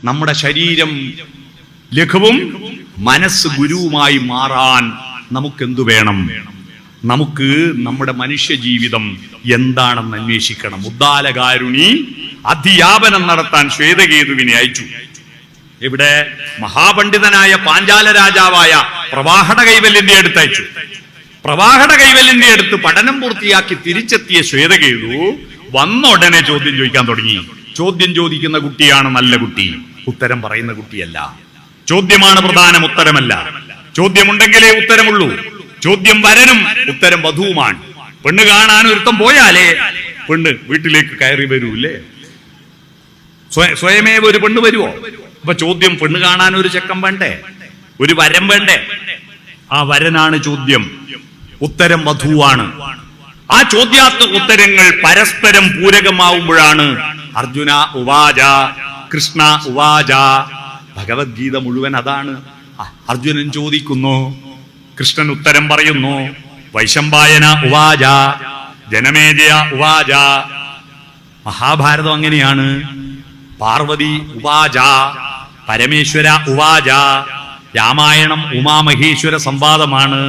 നമ്മുടെ ശരീരം ലഘുവും മനസ്സ് ഗുരുവുമായി മാറാൻ നമുക്കെന്തു വേണം? നമുക്ക് നമ്മുടെ മനുഷ്യ ജീവിതം എന്താണെന്ന് അന്വേഷിക്കണം. ഉദ്ദാലകാരുണി അധ്യാപനം നടത്താൻ ശ്വേതകേതുവിനെ അയച്ചു. ഇവിടെ മഹാപണ്ഡിതനായ പാഞ്ചാല രാജാവായ പ്രവാഹട കൈവല്യന്റെ അടുത്ത് അയച്ചു. പ്രവാഹട കൈവല്യന്റെ അടുത്ത് പഠനം പൂർത്തിയാക്കി തിരിച്ചെത്തിയ ശ്വേതകേതു വന്ന ഉടനെ ചോദ്യം ചോദിക്കാൻ തുടങ്ങി. ചോദ്യം ചോദിക്കുന്ന കുട്ടിയാണ് നല്ല കുട്ടി, ഉത്തരം പറയുന്ന കുട്ടിയല്ല. ചോദ്യമാണ് പ്രധാനം, ഉത്തരമല്ല. ചോദ്യമുണ്ടെങ്കിലേ ഉത്തരമുള്ളൂ. ചോദ്യം വരനും ഉത്തരം വധുവുമാണ്. പെണ്ണ് കാണാൻ ഒരുത്തം പോയാലേ പെണ്ണ് വീട്ടിലേക്ക് കയറി വരൂല്ലേ? സ്വയമേവ ഒരു പെണ്ണ് വരുവോ? അപ്പൊ ചോദ്യം പെണ്ണ് കാണാൻ ഒരു ചെക്കൻ വേണ്ടേ, ഒരു വരം വേണ്ടേ? ആ വരനാണ് ചോദ്യം, ഉത്തരം വധുവാണ്. ആ ചോദ്യാർത്ഥ ഉത്തരങ്ങൾ പരസ്പരം പൂരകമാവുമ്പോഴാണ് അർജുന ഉവാച കൃഷ്ണ ഉവാച. ഭഗവത്ഗീത മുഴുവൻ അതാണ്. അർജുനൻ ചോദിക്കുന്നു, കൃഷ്ണൻ ഉത്തരം പറയുന്നു. വൈശമ്പായന ഉവാച ജനമേജയ ഉവാച. മഹാഭാരതം അങ്ങനെയാണ്. പാർവതി ഉവാച, പരമേശ്വര ഉവാച. രാമായണം ഉമാമഹേശ്വര സംവാദമാണ്.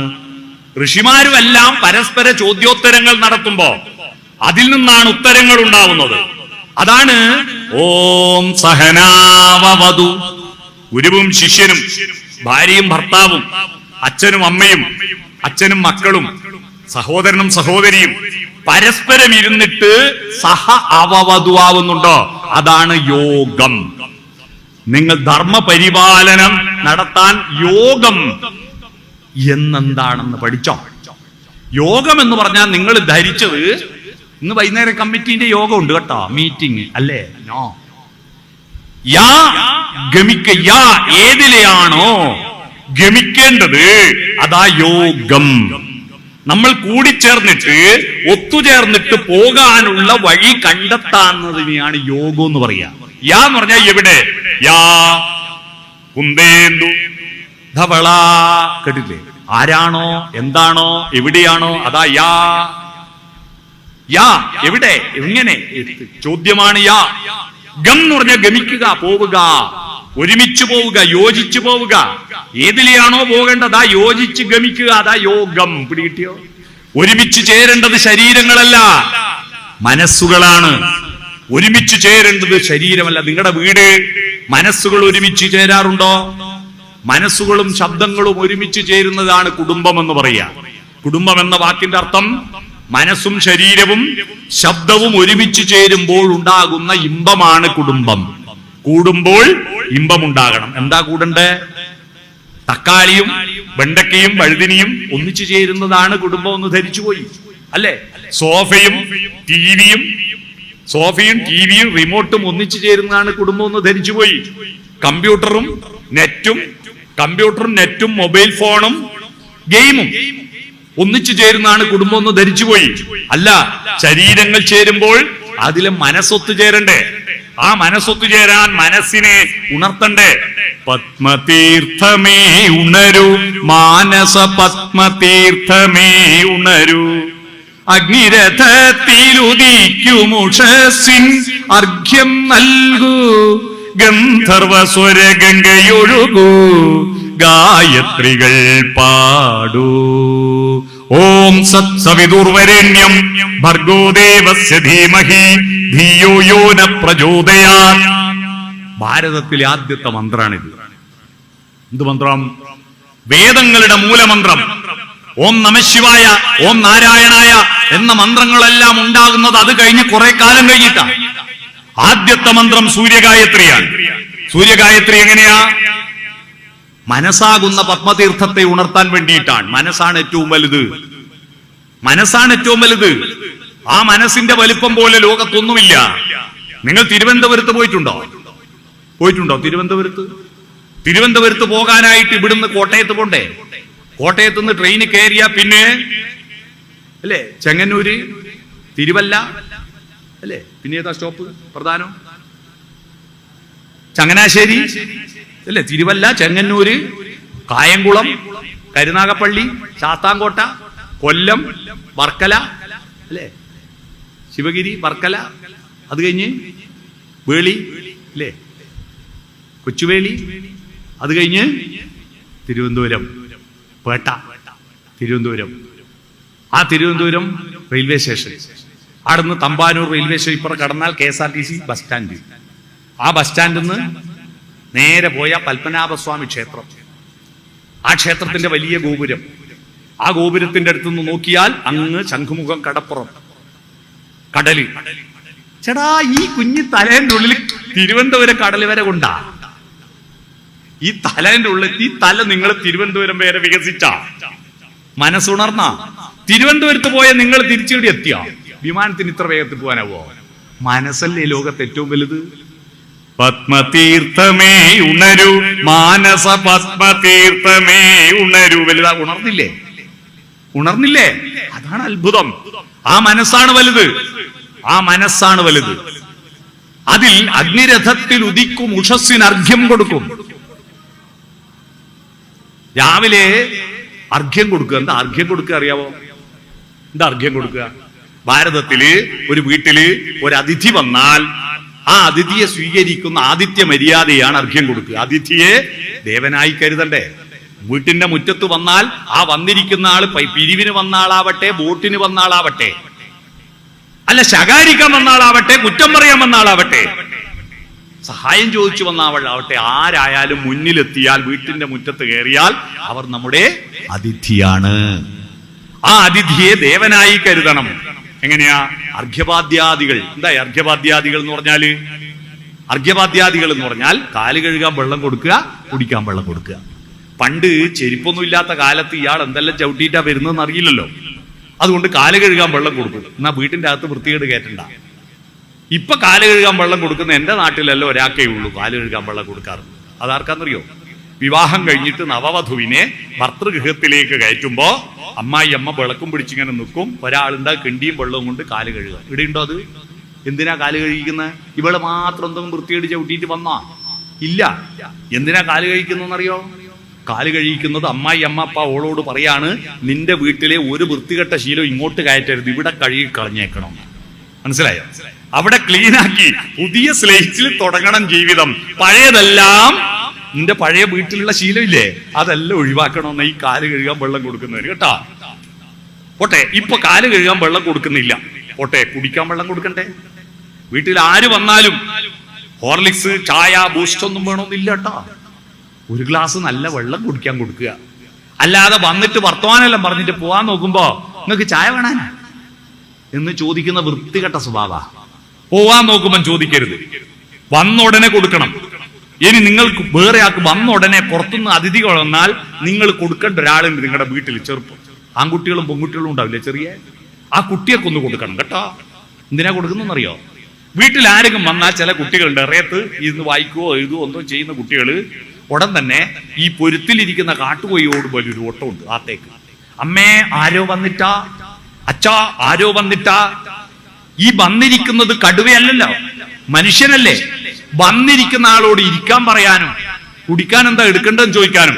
ഋഷിമാരുമെല്ലാം പരസ്പര ചോദ്യോത്തരങ്ങൾ നടത്തുമ്പോ അതിൽ നിന്നാണ് ഉത്തരങ്ങൾ ഉണ്ടാവുന്നത്. അതാണ് ഓം സഹനാവവതു. ഗുരുവും ശിഷ്യനും, ഭാര്യയും ഭർത്താവും, അച്ഛനും അമ്മയും, അച്ഛനും മക്കളും, സഹോദരനും സഹോദരിയും പരസ്പരം ഇരുന്നിട്ട് സഹ അവവധുവാവുന്നുണ്ടോ? അതാണ് യോഗം. നിങ്ങൾ ധർമ്മപരിപാലനം നടത്താൻ യോഗം എന്നെന്താണെന്ന് പഠിച്ചോ? യോഗം എന്ന് പറഞ്ഞാൽ നിങ്ങൾ ധരിച്ചത് ഇന്ന് വൈകുന്നേരം കമ്മിറ്റിന്റെ യോഗം ഉണ്ട് കേട്ടോ, മീറ്റിംഗ് അല്ലേ? നോ. യാ ഗമിക്ക, യാ ഏതിലെയാണോ ഗമിക്കേണ്ടത് അതാ യോഗം. നമ്മൾ കൂടിച്ചേർന്നിട്ട് ഒത്തുചേർന്നിട്ട് പോകാനുള്ള വഴി കണ്ടെത്താന്നതിനെയാണ് യോഗം എന്ന് പറയാ. യാ എന്ന് പറഞ്ഞാൽ എവിടെ? യാ കുന്ദേന്ദു ധവള. കേട്ടില്ലേ? ആരാണോ, എന്താണോ, എവിടെയാണോ അതാ യാ. യാ എവിടെ, എങ്ങനെ? ചോദ്യമാണ് യാ. ഗം എന്ന് പറഞ്ഞാൽ ഗമിക്കുക, പോവുക, ഒരുമിച്ച് പോവുക, യോജിച്ചു പോവുക. ഏതിലെയാണോ പോകേണ്ടത് ആ യോജിച്ച് ഗമിക്കുക, അതാ യോഗം. പിടികിട്ടിയോ? ഒരുമിച്ച് ചേരേണ്ടത് ശരീരങ്ങളല്ല, മനസ്സുകളാണ്. ഒരുമിച്ച് ചേരേണ്ടത് ശരീരമല്ല. നിങ്ങളുടെ വീട് മനസ്സുകൾ ഒരുമിച്ച് ചേരാറുണ്ടോ? മനസ്സുകളും ശബ്ദങ്ങളും ഒരുമിച്ച് ചേരുന്നതാണ് കുടുംബം എന്ന് പറയാ. കുടുംബം എന്ന വാക്കിന്റെ അർത്ഥം മനസ്സും ശരീരവും ശബ്ദവും ഒരുമിച്ച് ചേരുമ്പോൾ ഉണ്ടാകുന്ന ഇമ്പമാണ് കുടുംബം. കൂടുമ്പോൾ ഇമ്പമുണ്ടാകണം. എന്താ കൂടണ്ടേ? തക്കാളിയും വെണ്ടക്കയും വഴുതിനിയും ഒന്നിച്ചു ചേരുന്നതാണ് കുടുംബം എന്ന് ധരിച്ചുപോയി അല്ലേ? സോഫയും ടിവിയും റിമോട്ടും ഒന്നിച്ചു ചേരുന്നതാണ് കുടുംബം എന്ന് ധരിച്ചുപോയി. കമ്പ്യൂട്ടറും നെറ്റും മൊബൈൽ ഫോണും ഗെയിമും ഒന്നിച്ചു ചേരുന്നതാണ് കുടുംബം എന്ന് ധരിച്ചുപോയി. അല്ല, ശരീരങ്ങൾ ചേരുമ്പോൾ അതിലെ മനസ്സൊത്തു ചേരണ്ടേ? ആ മനസ്സൊത്തു ചേരാൻ മനസ്സിനെ ഉണർത്തണ്ടേ? പത്മതീർത്ഥമേ ഉണരൂ, മാനസ പത്മതീർത്ഥമേ ഉണരൂ. അഗ്നിരഥത്തിലുദിക്കുമുഷസിൻ അർഘ്യം നൽകൂ, ഗന്ധർവസ്വര ഗംഗയൊഴുകൂ, ഗായത്രികൾ പാടൂ. ഓം സത്സവിതുർവരേണ്യം ഭർഗോ ദേവസ്യ ധീമഹി ധിയോ യോ ന പ്രചോദയാത്. ഭാരതത്തിലെ ആദ്യത്തെ മന്ത്രാണിത്. എന്ത് മന്ത്രം? വേദങ്ങളുടെ മൂലമന്ത്രം. ഓം നമഃശിവായ, ഓം നാരായണായ എന്ന മന്ത്രങ്ങളെല്ലാം ഉണ്ടാകുന്നത് അത് കഴിഞ്ഞ് കുറെ കാലം കഴിഞ്ഞിട്ടാണ്. ആദ്യത്തെ മന്ത്രം സൂര്യഗായത്രിയാണ്. സൂര്യഗായത്രി എങ്ങനെയാ? മനസ്സാകുന്ന പത്മതീർത്ഥത്തെ ഉണർത്താൻ വേണ്ടിയിട്ടാണ്. മനസ്സാണ് ഏറ്റവും വലുത്. ആ മനസ്സിന്റെ വലിപ്പം പോലെ ലോകത്തൊന്നുമില്ല. നിങ്ങൾ തിരുവനന്തപുരത്ത് പോയിട്ടുണ്ടോ? തിരുവനന്തപുരത്ത് പോകാനായിട്ട് ഇവിടുന്ന് കോട്ടയത്ത് പോണ്ടേ? കോട്ടയത്ത് നിന്ന് ട്രെയിന് കയറിയ പിന്നെ അല്ലേ ചെങ്ങന്നൂര്, തിരുവല്ല അല്ലേ, പിന്നെ ഏതാ സ്റ്റോപ്പ് പ്രധാനം? ചങ്ങനാശ്ശേരി അല്ലേ, തിരുവല്ല, ചെങ്ങന്നൂര്, കായംകുളം, കരുനാഗപ്പള്ളി, ശാസ്താംകോട്ട, കൊല്ലം, വർക്കല അല്ലേ, ശിവഗിരി, വർക്കല, അത് കഴിഞ്ഞ് വേളി അല്ലേ, കൊച്ചുവേളി, അത് കഴിഞ്ഞ് തിരുവനന്തപുരം, പേട്ട, തിരുവനന്തപുരം. ആ തിരുവനന്തപുരം റെയിൽവേ സ്റ്റേഷൻ, അവിടുന്ന് തമ്പാനൂർ റെയിൽവേ സ്റ്റേഷൻ ഇപ്പുറം കടന്നാൽ KSRTC ബസ് സ്റ്റാൻഡ്. ആ ബസ് സ്റ്റാൻഡിൽ നിന്ന് നേരെ പോയ പത്മനാഭസ്വാമി ക്ഷേത്രം, ആ ക്ഷേത്രത്തിന്റെ വലിയ ഗോപുരം, ആ ഗോപുരത്തിന്റെ അടുത്തുനിന്ന് നോക്കിയാൽ അങ്ങ് ശംഖുമുഖം, കടപ്പുറം, കടല്. ചേടാ, ഈ കുഞ്ഞി തലേന്റെ ഉള്ളിൽ തിരുവനന്തപുരം കടൽ വരെ കൊണ്ടാ. ഈ തലേന്റെ ഉള്ളിൽ ഈ തല നിങ്ങൾ തിരുവനന്തപുരം വരെ വികസിച്ച മനസ്സുണർന്ന തിരുവനന്തപുരത്ത് പോയ നിങ്ങൾ തിരിച്ചുകൂടി എത്തിയ വിമാനത്തിന് ഇത്ര വേഗത്തിൽ പോകാനാവോ? മനസ്സല്ലേ ലോകത്ത് ഏറ്റവും വലുത്? പത്മതീർത്ഥമേ ഉണരൂ, മാനസ പത്മതീർത്ഥമേ ഉണരൂ. വലുതാ, ഉണർന്നില്ലേ? ഉണർന്നില്ലേ? അതാണ് അത്ഭുതം. ആ മനസ്സാണ് വലുത്, ആ മനസ്സാണ് വലുത്. അതിൽ അഗ്നിരഥത്തിൽ ഉദിക്കും ഉഷസ്സിന് അർഘ്യം കൊടുക്കും. രാവിലെ അർഘ്യം കൊടുക്കുക. എന്താ അർഘ്യം കൊടുക്കുക അറിയാവോ? എന്താ അർഘ്യം കൊടുക്കുക? ഭാരതത്തില് ഒരു വീട്ടില് ഒരു അതിഥി വന്നാൽ ആ അതിഥിയെ സ്വീകരിക്കുന്ന ആതിഥ്യ മര്യാദയാണ് അർഘ്യം കൊടുക്കുക. അതിഥിയെ ദേവനായി കരുതണ്ടേ? വീട്ടിന്റെ മുറ്റത്ത് വന്നാൽ ആ വന്നിരിക്കുന്ന ആള് പിരിവിന് വന്ന ആളാവട്ടെ, ബോട്ടിന് വന്ന ആളാവട്ടെ, അല്ല ശകാരിക്കാൻ വന്ന ആളാവട്ടെ, കുറ്റം പറയാൻ വന്ന ആളാവട്ടെ, സഹായം ചോദിച്ചു വന്ന ആളാവട്ടെ, ആരായാലും മുന്നിലെത്തിയാൽ, വീട്ടിന്റെ മുറ്റത്ത് കയറിയാൽ അവർ നമ്മുടെ അതിഥിയാണ്. ആ അതിഥിയെ ദേവനായി കരുതണം. എങ്ങനെയാ? അർഘ്യപാദ്യാദികൾ. എന്താ അർഘ്യപാദ്യാദികൾ എന്ന് പറഞ്ഞാല്? അർഘ്യപാദ്യാദികൾ എന്ന് പറഞ്ഞാൽ കാല് കഴുകാൻ വെള്ളം കൊടുക്കുക, കുടിക്കാൻ വെള്ളം കൊടുക്കുക. പണ്ട് ചെരുപ്പൊന്നും ഇല്ലാത്ത കാലത്ത് ഇയാൾ എന്തെല്ലാം ചവിട്ടിയിട്ടാ വരുന്നതെന്ന് അറിയില്ലല്ലോ. അതുകൊണ്ട് കാല് കഴുകാൻ വെള്ളം കൊടുക്കും. എന്നാ വീട്ടിന്റെ അകത്ത് വൃത്തികേട് കയറ്റണ്ട. ഇപ്പൊ കാല് കഴുകാൻ വെള്ളം കൊടുക്കുന്ന എന്റെ നാട്ടിലല്ലോ ഒരാൾക്കേ ഉള്ളൂ കാല് കഴുകാൻ വെള്ളം കൊടുക്കാറ്. അതാർക്കാന്നറിയോ? വിവാഹം കഴിഞ്ഞിട്ട് നവവധുവിനെ ഭർതൃഗൃഹത്തിലേക്ക് കയറ്റുമ്പോ അമ്മായിയമ്മ വിളക്കും പിടിച്ചിങ്ങനെ നിൽക്കും. ഒരാളുണ്ടാ കിണ്ടിയും വെള്ളവും കൊണ്ട് കാല് കഴുകുക. ഇവിടെ ഉണ്ടോ അത്? എന്തിനാ കാല് കഴിക്കുന്നത്? ഇവള് മാത്രം എന്തെങ്കിലും വൃത്തികേട് ചവിട്ടിയിട്ട് വന്നാ? ഇല്ല. എന്തിനാ കാല് കഴിക്കുന്നറിയോ? കാല് കഴിക്കുന്നത് അമ്മായി അമ്മ അപ്പ ഓളോട് പറയാണ്, നിന്റെ വീട്ടിലെ ഒരു വൃത്തികെട്ട ശീലം ഇങ്ങോട്ട് കയറ്റരുത്, ഇവിടെ കഴുകി കളഞ്ഞേക്കണം. മനസ്സിലായോ? അവിടെ ക്ലീനാക്കി പുതിയ സ്ലേറ്റിൽ തുടങ്ങണം ജീവിതം. പഴയതെല്ലാം, നിന്റെ പഴയ വീട്ടിലുള്ള ശീലമില്ലേ, അതെല്ലാം ഒഴിവാക്കണമെന്ന് ഈ കാല് കഴുകാൻ വെള്ളം കൊടുക്കുന്നവര് കേട്ടാ. പോട്ടെ, ഇപ്പൊ കാല് കഴുകാൻ വെള്ളം കൊടുക്കുന്നില്ല. പോട്ടെ, കുടിക്കാൻ വെള്ളം കൊടുക്കണ്ടേ? വീട്ടിൽ ആര് വന്നാലും ഹോർലിക്സ്, ചായ, ബൂസ്റ്റ് ഒന്നും വേണമെന്നില്ല കേട്ടാ. ഒരു ഗ്ലാസ് നല്ല വെള്ളം കുടിക്കാൻ കൊടുക്കുക. അല്ലാതെ വന്നിട്ട് വർത്തമാനെല്ലാം പറഞ്ഞിട്ട് പോവാൻ നോക്കുമ്പോ നിങ്ങൾക്ക് ചായ വേണാൻ എന്ന് ചോദിക്കുന്ന വൃത്തികെട്ട സ്വഭാവ. പോവാൻ നോക്കുമ്പോൾ ചോദിക്കരുത്, വന്ന ഉടനെ കൊടുക്കണം. ഇനി നിങ്ങൾക്ക് വേറെ ആൾക്ക് വന്ന ഉടനെ പുറത്തുനിന്ന് അതിഥികൾ വന്നാൽ നിങ്ങൾ കൊടുക്കേണ്ട ഒരാളുണ്ട് നിങ്ങളുടെ വീട്ടിൽ. ചെറുപ്പം ആൺകുട്ടികളും പെൺകുട്ടികളും ഉണ്ടാവില്ലേ ചെറിയ, ആ കുട്ടിയൊക്കെ ഒന്ന് കൊടുക്കണം കേട്ടോ. എന്തിനാ കൊടുക്കുന്നറിയോ? വീട്ടിൽ ആരെങ്കിലും വന്നാൽ ചില കുട്ടികളുണ്ട് ഇറയത്ത് ഇരുന്ന് വായിക്കുകയോ എഴുതുകയോ ഒന്നോ ചെയ്യുന്ന കുട്ടികൾ ഉടൻ തന്നെ ഈ പൊരുത്തിലിരിക്കുന്ന കാട്ടുകൊയ്യോട് പോലെ ഒരു ഓട്ടമുണ്ട് ആത്തേക്ക്. അമ്മേ ആരോ വന്നിട്ടാ, അച്ഛാ ആരോ വന്നിട്ടാ. ഈ വന്നിരിക്കുന്നത് കടുവയല്ലല്ലോ, മനുഷ്യനല്ലേ. വന്നിരിക്കുന്ന ആളോട് ഇരിക്കാൻ പറയാനും കുടിക്കാൻ എന്താ എടുക്കേണ്ടതെന്ന് ചോദിക്കാനും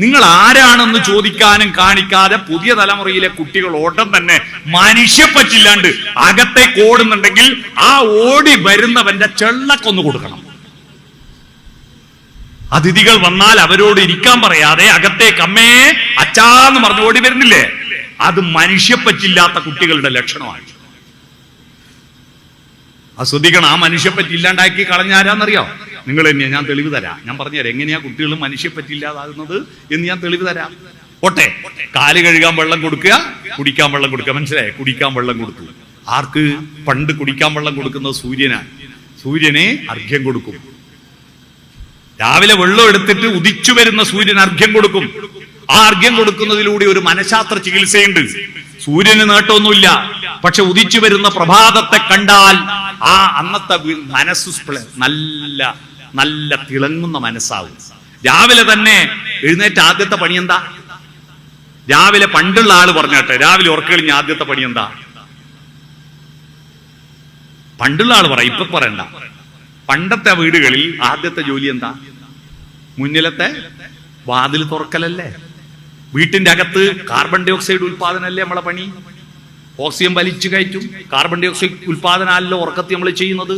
നിങ്ങൾ ആരാണെന്ന് ചോദിക്കാനും കാണിക്കാതെ പുതിയ തലമുറയിലെ കുട്ടികൾ ഓട്ടം തന്നെ മനുഷ്യപ്പറ്റില്ലാണ്ട് അകത്തേക്ക് ഓടുന്നുണ്ടെങ്കിൽ ആ ഓടി വരുന്നവന്റെ ചെള്ളക്കൊന്നു കൊടുക്കണം. അതിഥികൾ വന്നാൽ അവരോട് ഇരിക്കാൻ പറയാതെ അകത്തേക്ക് അമ്മേ അച്ഛാന്ന് പറഞ്ഞ് ഓടി വരുന്നില്ലേ, അത് മനുഷ്യപ്പറ്റില്ലാത്ത കുട്ടികളുടെ ലക്ഷണമാണ്. ശ്രദ്ധിക്കണം. ആ മനുഷ്യപ്പറ്റി ഇല്ലാണ്ടാക്കി കളഞ്ഞാരാന്നറിയോ? നിങ്ങൾ തന്നെയാ. ഞാൻ തെളിവ് തരാം. ഞാൻ പറഞ്ഞുതരാം എങ്ങനെയാ കുട്ടികൾ മനുഷ്യപ്പറ്റില്ലാതാകുന്നത് എന്ന് ഞാൻ തെളിവ് തരാം. പോട്ടെ, കാല് കഴുകാൻ വെള്ളം കൊടുക്കുക, കുടിക്കാൻ വെള്ളം കൊടുക്കുക. മനസ്സിലായേ? കുടിക്കാൻ വെള്ളം കൊടുത്തു. ആർക്ക്? പണ്ട് കുടിക്കാൻ വെള്ളം കൊടുക്കുന്നത് സൂര്യനാണ്. സൂര്യനെ അർഘ്യം കൊടുക്കും. രാവിലെ വെള്ളം എടുത്തിട്ട് ഉദിച്ചു വരുന്ന സൂര്യൻ അർഘ്യം കൊടുക്കും. ആ അർഘ്യം കൊടുക്കുന്നതിലൂടെ ഒരു മനഃശാസ്ത്ര ചികിത്സയുണ്ട്. സൂര്യന് നേട്ടമൊന്നുമില്ല, പക്ഷെ ഉദിച്ചു വരുന്ന പ്രഭാതത്തെ കണ്ടാൽ ആ അന്നത്തെ മനസ്സ് നല്ല നല്ല തിളങ്ങുന്ന മനസ്സാവും. രാവിലെ തന്നെ എഴുന്നേറ്റ് ആദ്യത്തെ പണി എന്താ? രാവിലെ പണ്ടുള്ള ആള് പറഞ്ഞാട്ടെ, രാവിലെ ഉറക്കളിഞ്ഞ ആദ്യത്തെ പണി എന്താ? പണ്ടുള്ള ആള് പറ, ഇപ്പൊ പറയണ്ട. പണ്ടത്തെ വീടുകളിൽ ആദ്യത്തെ ജോലി എന്താ? മുന്നിലത്തെ വാതിൽ തുറക്കലല്ലേ. വീട്ടിന്റെ അകത്ത് കാർബൺ ഡൈ ഓക്സൈഡ് ഉൽപാദനല്ലേ നമ്മളെ പണി. ഓക്സിജൻ വലിച്ചു കയറ്റും. കാർബൺ ഡൈ ഓക്സൈഡ് ഉൽപാദനമല്ലോ ഉറക്കത്തിൽ നമ്മൾ ചെയ്യുന്നത്.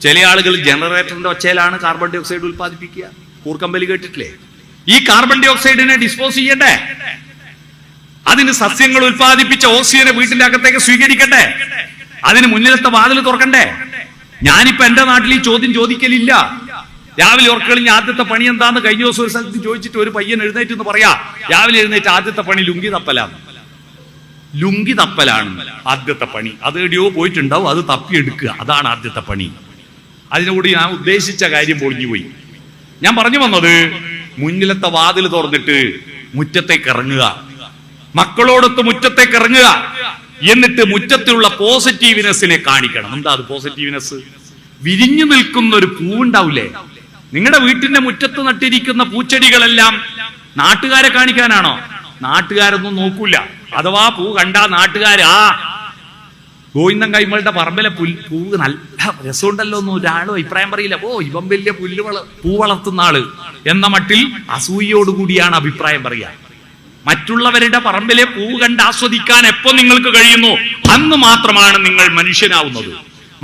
ചില ആളുകൾ ജനറേറ്ററിന്റെ ഒച്ചയിലാണ് കാർബൺ ഡൈ ഓക്സൈഡ് ഉൽപ്പാദിപ്പിക്കുക. കൂർക്കമ്പലി കേട്ടിട്ടില്ലേ? ഈ കാർബൺ ഡൈ ഓക്സൈഡിനെ ഡിസ്പോസ് ചെയ്യണ്ടേ? അതിന് സസ്യങ്ങൾ ഉൽപ്പാദിപ്പിച്ച ഓക്സിജനെ വീട്ടിന്റെ അകത്തേക്ക് സ്വീകരിക്കണ്ടേ? അതിന് മുന്നിലത്തെ വാതിൽ തുറക്കണ്ടേ? ഞാനിപ്പോ എന്റെ നാട്ടിൽ ഈ ചോദ്യം ചോദിക്കലില്ല. രാവിലെ ഉറക്കളിഞ്ഞ് ആദ്യത്തെ പണി എന്താന്ന് കഴിഞ്ഞ ദിവസം ഒരു സ്ഥലത്ത് ചോദിച്ചിട്ട് ഒരു പയ്യൻ എഴുന്നേറ്റ് എന്ന് പറയാ, രാവിലെ എഴുന്നേറ്റ് ആദ്യത്തെ പണി ലുങ്കി തപ്പലാണ്. ലുങ്കി തപ്പലാണ് ആദ്യത്തെ പണി. അത് എവിടെയോ പോയിട്ടുണ്ടാവും, അത് തപ്പിയെടുക്കുക, അതാണ് ആദ്യത്തെ പണി. അതിനുകൂടി ഞാൻ ഉദ്ദേശിച്ച കാര്യം പൊളിഞ്ഞുപോയി. ഞാൻ പറഞ്ഞു വന്നത്, മുന്നിലത്തെ വാതിൽ തുറന്നിട്ട് മുറ്റത്തേക്ക് ഇറങ്ങുക, മക്കളോടൊത്ത് മുറ്റത്തേക്ക് ഇറങ്ങുക, എന്നിട്ട് മുറ്റത്തുള്ള പോസിറ്റീവ്നെസ്സിനെ കാണിക്കണം. എന്താ അത് പോസിറ്റീവ്നെസ്? വിരിഞ്ഞു നിൽക്കുന്ന ഒരു പൂവുണ്ടാവില്ലേ? നിങ്ങളുടെ വീട്ടിന്റെ മുറ്റത്ത് നട്ടിരിക്കുന്ന പൂച്ചെടികളെല്ലാം നാട്ടുകാരെ കാണിക്കാനാണോ? നാട്ടുകാരൊന്നും നോക്കൂല. അഥവാ പൂ കണ്ടാ നാട്ടുകാര് ഗോവിന്ദൻ കൈമളുടെ പറമ്പിലെ പൂവ് നല്ല രസമുണ്ടല്ലോ എന്ന് ഒരാളും അഭിപ്രായം പറയില്ല. ഓ, ഇവൻ വലിയ പൂ വളർത്തുന്ന ആള് എന്ന മട്ടിൽ അസൂയയോടുകൂടിയാണ് അഭിപ്രായം പറയുക. മറ്റുള്ളവരുടെ പറമ്പിലെ പൂവ് കണ്ട് ആസ്വദിക്കാൻ എപ്പോ നിങ്ങൾക്ക് കഴിയുന്നു, അന്ന് മാത്രമാണ് നിങ്ങൾ മനുഷ്യനാവുന്നത്.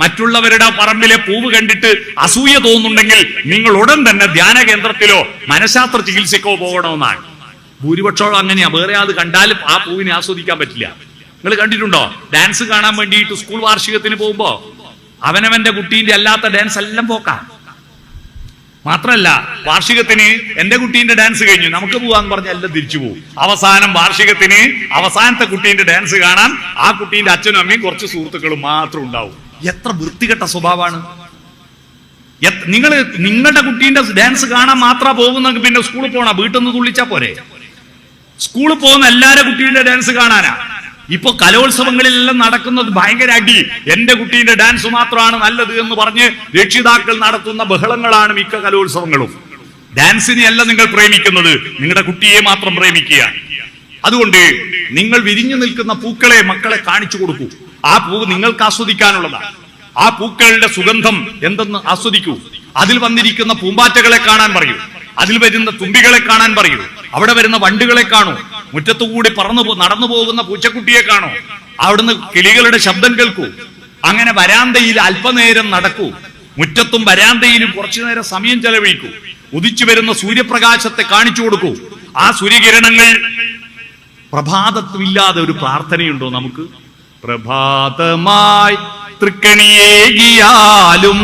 മറ്റുള്ളവരുടെ പറമ്പിലെ പൂവ് കണ്ടിട്ട് അസൂയ തോന്നുന്നുണ്ടെങ്കിൽ നിങ്ങൾ ഉടൻ തന്നെ ധ്യാന കേന്ദ്രത്തിലോ മനഃശാസ്ത്ര ചികിത്സക്കോ പോകണമെന്നാണ്. ഭൂരിപക്ഷവും അങ്ങനെയാ. വേറെ അത് കണ്ടാലും ആ പൂവിനെ ആസ്വദിക്കാൻ പറ്റില്ല. നിങ്ങൾ കണ്ടിട്ടുണ്ടോ? ഡാൻസ് കാണാൻ വേണ്ടിയിട്ട് സ്കൂൾ വാർഷികത്തിന് പോകുമ്പോ അവനവന്റെ കുട്ടീന്റെ അല്ലാത്ത ഡാൻസ് എല്ലാം പോക്കാം. മാത്രല്ല, വാർഷികത്തിന് എന്റെ കുട്ടീന്റെ ഡാൻസ് കഴിഞ്ഞു, നമുക്ക് പോവാന്ന് പറഞ്ഞ എല്ലാം തിരിച്ചു പോകും. അവസാനം വാർഷികത്തിന് അവസാനത്തെ കുട്ടീന്റെ ഡാൻസ് കാണാൻ ആ കുട്ടീന്റെ അച്ഛനും അമ്മയും കുറച്ച് സുഹൃത്തുക്കളും മാത്രം ഉണ്ടാവും. എത്ര വൃത്തികെട്ട സ്വഭാവമാണ്! നിങ്ങളുടെ കുട്ടീന്റെ ഡാൻസ് കാണാൻ മാത്രം പോകുന്നെങ്കിൽ പിന്നെ സ്കൂളിൽ പോണ, വീട്ടിൽ നിന്ന് തുള്ളിച്ചാ പോരെ? സ്കൂളിൽ പോകുന്ന എല്ലാവരുടെ കുട്ടീന്റെ ഡാൻസ് കാണാനാ. ഇപ്പൊ കലോത്സവങ്ങളിലെല്ലാം നടക്കുന്നത് ഭയങ്കര അടി. എന്റെ കുട്ടീന്റെ ഡാൻസ് മാത്രമാണ് നല്ലത് എന്ന് പറഞ്ഞ് രക്ഷിതാക്കൾ നടത്തുന്ന ബഹളങ്ങളാണ് മിക്ക കലോത്സവങ്ങളും. ഡാൻസിനെയല്ല നിങ്ങൾ പ്രേമിക്കുന്നത്, നിങ്ങളുടെ കുട്ടിയെ മാത്രം പ്രേമിക്കുക. അതുകൊണ്ട് നിങ്ങൾ വിരിഞ്ഞു നിൽക്കുന്ന പൂക്കളെ മക്കളെ കാണിച്ചു കൊടുക്കൂ. ആ പൂവ് നിങ്ങൾക്ക് ആസ്വദിക്കാനുള്ളതാണ്. ആ പൂക്കളുടെ സുഗന്ധം എന്തെന്ന് ആസ്വദിക്കൂ. അതിൽ വന്നിരിക്കുന്ന പൂമ്പാറ്റകളെ കാണാൻ പറയൂ, അതിൽ വരുന്ന തുമ്പികളെ കാണാൻ പറയൂ, അവിടെ വരുന്ന വണ്ടുകളെ കാണൂ, മുറ്റത്തുകൂടി നടന്നു പോകുന്ന പൂച്ചക്കുട്ടിയെ കാണൂ, അവിടുന്ന് കിളികളുടെ ശബ്ദം കേൾക്കൂ. അങ്ങനെ വരാന്തയിൽ അല്പനേരം നടക്കൂ. മുറ്റത്തും വരാന്തയിലും കുറച്ചു നേരം സമയം ചെലവഴിക്കൂ. ഉദിച്ചു വരുന്ന സൂര്യപ്രകാശത്തെ കാണിച്ചു കൊടുക്കൂ. ആ സൂര്യകിരണങ്ങൾ പ്രഭാതത്വമില്ലാതെ ഒരു പ്രാർത്ഥനയുണ്ടോ നമുക്ക്? പ്രഭാതമായി തൃക്കണിയേകിയാലും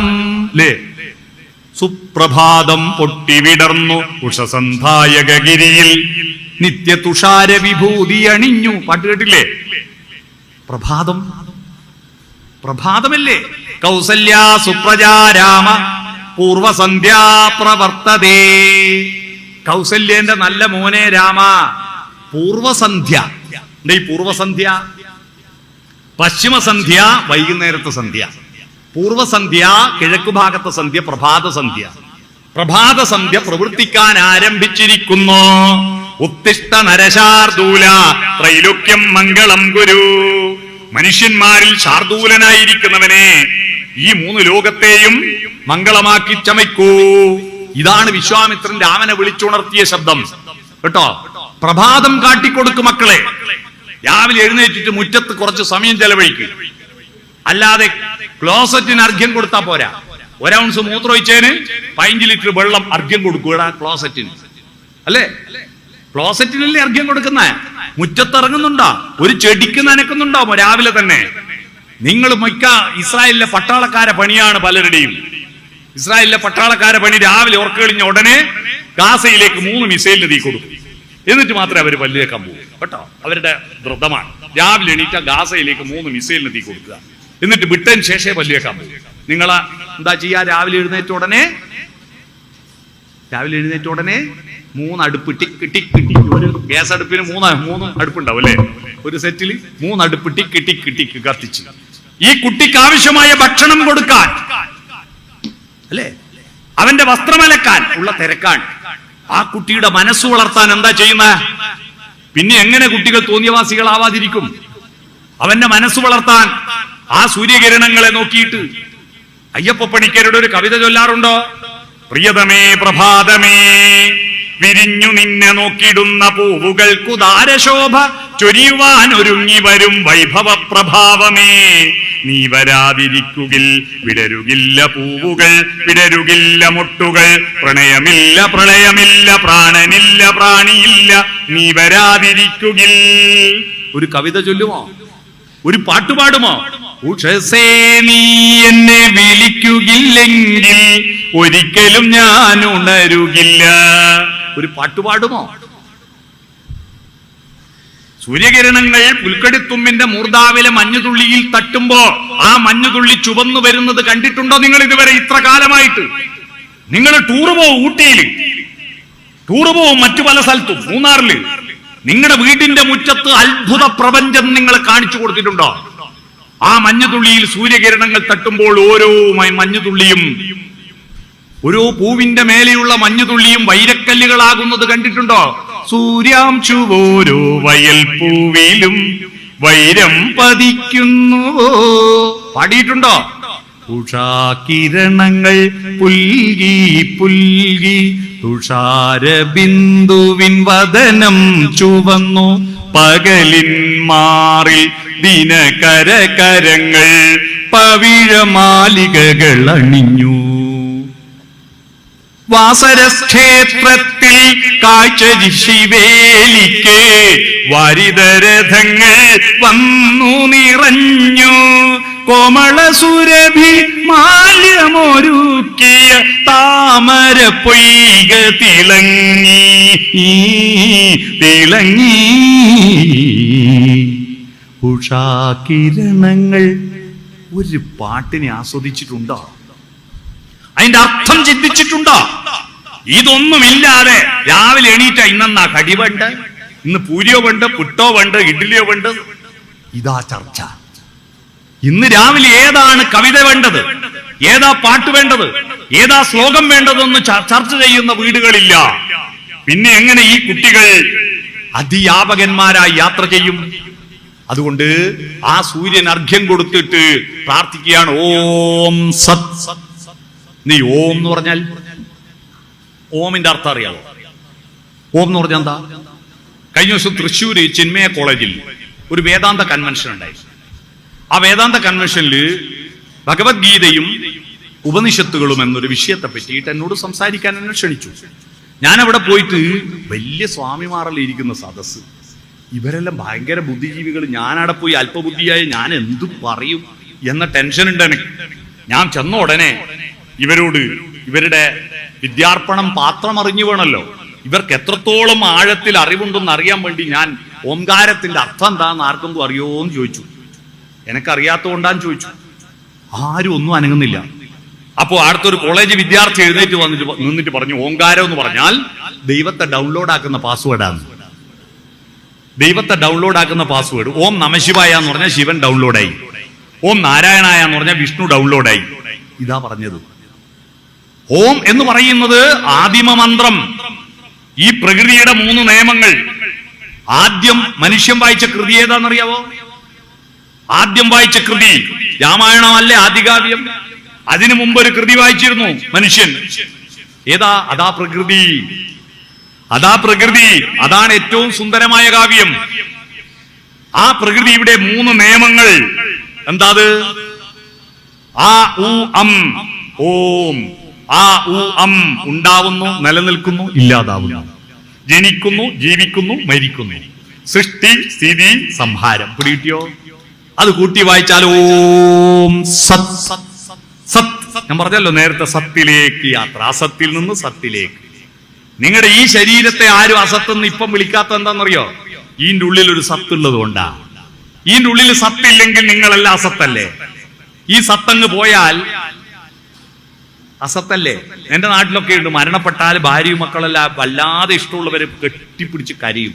ലേ സുപ്രഭാതം പൊട്ടിവിടർന്നു ഉഷസന്ധായകഗിരിയിൽ നിത്യ തുഷാര വിഭൂതി അണിഞ്ഞു. പാട്ട് കേട്ടില്ലേ? പ്രഭാതം, പ്രഭാതമല്ലേ? കൗസല്യാ സുപ്രജാ രാമ പൂർവസന്ധ്യാ പ്രവർത്തതേ. കൗസല്യന്റെ നല്ല മോനെ രാമ, പൂർവസന്ധ്യ. എന്താ ഈ പൂർവസന്ധ്യ? പശ്ചിമസന്ധ്യ വൈകുന്നേരത്തെ സന്ധ്യ, പൂർവസന്ധ്യ കിഴക്കു ഭാഗത്തെ സന്ധ്യ, പ്രഭാത സന്ധ്യ. പ്രഭാത സന്ധ്യ പ്രവർത്തിക്കാൻ ആരംഭിച്ചിരിക്കുന്നു. ഉത്തിഷ്ഠ നരശാർദൂല ത്രൈലോക്യം മംഗളം ഗുരു. മനുഷ്യന്മാരിൽ ശാർദൂലനായിരിക്കുന്നവനെ ഈ മൂന്ന് ലോകത്തെയും മംഗളമാക്കി ചമയ്ക്കൂ. ഇതാണ് വിശ്വാമിത്രൻ രാമനെ വിളിച്ചുണർത്തിയ ശബ്ദം കേട്ടോ. പ്രഭാതം കാട്ടിക്കൊടുക്കും മക്കളെ. രാവിലെ എഴുന്നേറ്റിട്ട് മുറ്റത്ത് കുറച്ച് സമയം ചെലവഴിക്കും. അല്ലാതെ ക്ലോസറ്റിന് അർഘ്യം കൊടുത്താ പോരാ. 1 ഔൺസ് മൂത്രമൊഴിച്ചതിന് 15 ലിറ്റർ വെള്ളം അർഘ്യം കൊടുക്കുക ക്ലോസറ്റിന്, അല്ലേ? ക്ലോസറ്റിനല്ലേ അർഘ്യം കൊടുക്കുന്ന? മുറ്റത്തിറങ്ങുന്നുണ്ടോ? ഒരു ചെടിക്ക് നനക്കുന്നുണ്ടോ രാവിലെ തന്നെ? നിങ്ങൾ മിക്ക ഇസ്രായേലിലെ പട്ടാളക്കാരെ പണിയാണ് പലരുടെയും. ഇസ്രായേലിലെ പട്ടാളക്കാരെ പണി രാവിലെ ഉറക്കളിഞ്ഞ ഉടനെ ഗാസയിലേക്ക് 3 മിസൈലിന് തീ കൊടുക്കും. എന്നിട്ട് മാത്രമേ അവർ പല്ലിയേക്കാൻ പോകും കേട്ടോ. അവരുടെ ധൃതമാണ്. രാവിലെ എണീറ്റ ഗാസയിലേക്ക് 3 മിസൈലിന് തീ കൊടുക്കുക, എന്നിട്ട് വിട്ടതിന് ശേഷമേ പല്ലിയേക്കാൻ പോകും. നിങ്ങൾ എന്താ ചെയ്യാ? രാവിലെ എഴുന്നേറ്റ ഉടനെ 3 അടുപ്പ് ടിക്ക് ടിക്ക് ടിക്ക്. ഒരു ഗ്യാസ് അടുപ്പിന് 3 അടുപ്പുണ്ടാവും അല്ലെ? ഒരു സെറ്റിൽ 3 അടുപ്പ് ടിക്ക് ടിക്ക് ടിക്ക് കത്തിച്ച് ഈ കുട്ടിക്ക് ആവശ്യമായ ഭക്ഷണം കൊടുക്കാൻ, അല്ലേ? അവന്റെ വസ്ത്രമലക്കാൻ ഉള്ള തിരക്കാൻ. ആ കുട്ടിയുടെ മനസ്സ് വളർത്താൻ എന്താ ചെയ്യുന്ന? പിന്നെ എങ്ങനെ കുട്ടികൾ തോന്നിയവാസികളാവാതിരിക്കും? അവന്റെ മനസ്സ് വളർത്താൻ ആ സൂര്യകിരണങ്ങളെ നോക്കിയിട്ട് അയ്യപ്പ പണിക്കരുടെ ഒരു കവിത ചൊല്ലാറുണ്ടോ? പ്രിയതമേ പ്രഭാതമേ വിരിഞ്ഞു നിന്നെ നോക്കിടുന്ന പൂവുകൾക്കു ദാരശോഭ ചൊരിയുവാൻ ഒരുങ്ങി വരും വൈഭവ പ്രഭാവമേ നീ വരാതിരിക്കുകിൽ വിടരുകില്ല പൂവുകൾ വിടരുകില്ല മുട്ടുകൾ പ്രണയമില്ല പ്രളയമില്ല പ്രാണനില്ല പ്രാണിയില്ല നീ വരാതിരിക്കുകിൽ. ഒരു കവിത ചൊല്ലുമോ? ഒരു പാട്ട് പാടുമോ? ഉഷസേ നീ എന്നെ വിളിക്കുകില്ലെങ്കിൽ ഒരിക്കലും ഞാൻ ഉണരുകില്ല. ഒരു പാട്ട് പാടുമോ? സൂര്യകിരണങ്ങൾ പുൽക്കടിത്തുമ്പിന്റെ മൂർധാവിലെ മഞ്ഞുതുള്ളിയിൽ തട്ടുമ്പോ ആ മഞ്ഞുതുള്ളി ചുവന്നു വരുന്നത് കണ്ടിട്ടുണ്ടോ നിങ്ങൾ ഇതുവരെ ഇത്ര കാലമായിട്ട്? നിങ്ങൾ ടൂറ് പോവും, ഊട്ടിയിൽ ടൂറ് പോവും, മറ്റു പല സ്ഥലത്തും, മൂന്നാറില്. നിങ്ങളുടെ വീടിന്റെ മുറ്റത്ത് അത്ഭുത പ്രപഞ്ചം നിങ്ങൾ കാണിച്ചു കൊടുത്തിട്ടുണ്ടോ? ആ മഞ്ഞുതുള്ളിയിൽ സൂര്യകിരണങ്ങൾ തട്ടുമ്പോൾ ഓരോ മഞ്ഞുതുള്ളിയും, ഓരോ പൂവിന്റെ മേലെയുള്ള മഞ്ഞുതുള്ളിയും വൈരക്കല്ലുകളാകുന്നത് കണ്ടിട്ടുണ്ടോ? സൂര്യാംശുവോരോ വയൽ പൂവിലും വൈരം പതിക്കുന്നു പാടിയിട്ടുണ്ടോ? ഉഷാകിരണങ്ങൾ പുൽകി പുൽകി തുഷാരബിന്ദുവിൻ വദനം ചുവന്നു പകലിൻ മാറിൽ ദിനകരകരങ്ങൾ പവിഴമാലികകൾ അണിഞ്ഞു. വാസരക്ഷേത്രത്തിൽ കാഴ്ച ശിവേലിക്ക് വാരിതരഥങ്ങൾ വന്നു നിറഞ്ഞു. കോമളസുരഭി മാല്യമൊരുക്കിയ താമര പൊയ്ക തിളങ്ങി തിളങ്ങി. ഉഷാകിരണങ്ങൾ. ഒരു പാട്ടിനെ ആസ്വദിച്ചിട്ടുണ്ടോ? അതിന്റെ അർത്ഥം ചിന്തിച്ചിട്ടുണ്ടോ? ഇതൊന്നുമില്ലാതെ രാവിലെ എണീറ്റ ഇന്നെന്നാ കടി വേണ്ട, ഇന്ന് പൂരിയോ വേണ്ട, പുട്ടോ വേണ്ട, ഇഡ്ഡലിയോ വേണ്ട, ഇതാ ചർച്ച. ഇന്ന് രാവിലെ ഏതാണ് കവിത വേണ്ടത്, ഏതാ പാട്ട് വേണ്ടത്, ഏതാ ശ്ലോകം വേണ്ടതെന്ന് ചർച്ച ചെയ്യുന്ന വീടുകളില്ല. പിന്നെ എങ്ങനെ ഈ കുട്ടികൾ അധ്യാപകന്മാരായി യാത്ര ചെയ്യും? അതുകൊണ്ട് ആ സൂര്യൻ അർഘ്യം കൊടുത്തിട്ട് പ്രാർത്ഥിക്കുകയാണ്, ഓം സത്. നീ ഓം എന്ന് പറഞ്ഞാൽ ഓമിന്റെ അർത്ഥം അറിയാമോ? ഓം എന്ന് പറഞ്ഞാൽ എന്താ? കഴിഞ്ഞ ദിവസം തൃശ്ശൂര് ചിന്മയ കോളേജിൽ ഒരു വേദാന്ത കൺവെൻഷൻ ഉണ്ടായി. ആ വേദാന്ത കൺവെൻഷനിൽ ഭഗവത്ഗീതയും ഉപനിഷത്തുകളും എന്നൊരു വിഷയത്തെ പറ്റിയിട്ട് എന്നോട് സംസാരിക്കാൻ എന്നെ ക്ഷണിച്ചു. ഞാൻ അവിടെ പോയിട്ട് വലിയ സ്വാമിമാരെല്ലാം ഇരിക്കുന്ന സദസ്സ്, ഇവരെല്ലാം ഭയങ്കര ബുദ്ധിജീവികൾ. ഞാനവിടെ പോയി അല്പബുദ്ധിയായി ഞാൻ എന്തു പറയും എന്ന ടെൻഷൻ ഉണ്ട് എനിക്ക്. ഞാൻ ചെന്ന ഉടനെ ഇവരോട് ഇവരുടെ വിദ്യാർപ്പണം പാത്രം അറിഞ്ഞു വേണമല്ലോ, ഇവർക്ക് എത്രത്തോളം ആഴത്തിൽ അറിവുണ്ടെന്ന് അറിയാൻ വേണ്ടി ഞാൻ ഓംകാരത്തിന്റെ അർത്ഥം എന്താന്ന് ആർക്കെങ്കിലും അറിയോന്ന് ചോദിച്ചു. എനിക്കറിയാത്തതുകൊണ്ടാന്ന് ചോദിച്ചു. ആരും ഒന്നും അനങ്ങുന്നില്ല. അപ്പോ അടുത്തൊരു കോളേജ് വിദ്യാർത്ഥി എഴുന്നേറ്റ് നിന്നിട്ട് പറഞ്ഞു, ഓംകാരം എന്ന് പറഞ്ഞാൽ ദൈവത്തെ ഡൗൺലോഡ് ആക്കുന്ന പാസ്വേഡാണ്. ദൈവത്തെ ഡൗൺലോഡ് ആക്കുന്ന പാസ്വേഡ്. ഓം നമശിവായ എന്ന് പറഞ്ഞാൽ ശിവൻ ഡൗൺലോഡായി, ഓം നാരായണായ എന്ന് പറഞ്ഞാൽ വിഷ്ണു ഡൗൺലോഡായി. ഇതാ പറഞ്ഞത്. ഓം എന്ന് പറയുന്നത് ആദിമ മന്ത്രം. ഈ പ്രകൃതിയുടെ 3 നിയമങ്ങൾ. ആദ്യം മനുഷ്യൻ വായിച്ച കൃതി ഏതാണെന്നറിയാവോ? ആദ്യം വായിച്ച കൃതി രാമായണമല്ലേ ആദികാവ്യം. അതിനു മുമ്പ് ഒരു കൃതി വായിച്ചിരുന്നു മനുഷ്യൻ. ഏതാ? അതാ പ്രകൃതി. അതാ പ്രകൃതി. അതാണ് ഏറ്റവും സുന്ദരമായ കാവ്യം. ആ പ്രകൃതിയുടെ 3 നിയമങ്ങൾ എന്താ? ആ ഉ അം ഓം. ആ ഉ അം ഉണ്ടാവുന്നു, നിലനിൽക്കുന്നു, ഇല്ലാതാവുന്നു, ജനിക്കുന്നു, ജീവിക്കുന്നു, മരിക്കുന്നു, സൃഷ്ടി, സ്ഥിതി, സംഹാരം. പിടികിട്ടിയോ? അത് കൂട്ടി വായിച്ചാൽ ഓം സത്. സത് ഞാൻ പറഞ്ഞല്ലോ നേരത്തെ, സത്തിലേക്ക് യാത്ര. അസത്തിൽ നിന്ന് സത്തിലേക്ക്. നിങ്ങളുടെ ഈ ശരീരത്തെ ആരും അസത്തെന്ന് ഇപ്പം വിളിക്കാത്ത എന്താണെന്നറിയോ? ഈന്റെ ഉള്ളിൽ ഒരു സത്തുള്ളത് കൊണ്ടാ. ഈന്റെ ഉള്ളിൽ സത്തില്ലെങ്കിൽ നിങ്ങളെല്ലാം അസത്തല്ലേ? ഈ സത്തങ്ങ് പോയാൽ അസത്തല്ലേ? എന്റെ നാട്ടിലൊക്കെ ഉണ്ട്, മരണപ്പെട്ടാൽ ഭാര്യയും മക്കളെല്ലാം വല്ലാതെ ഇഷ്ടമുള്ളവരെ കെട്ടിപ്പിടിച്ച് കരയും.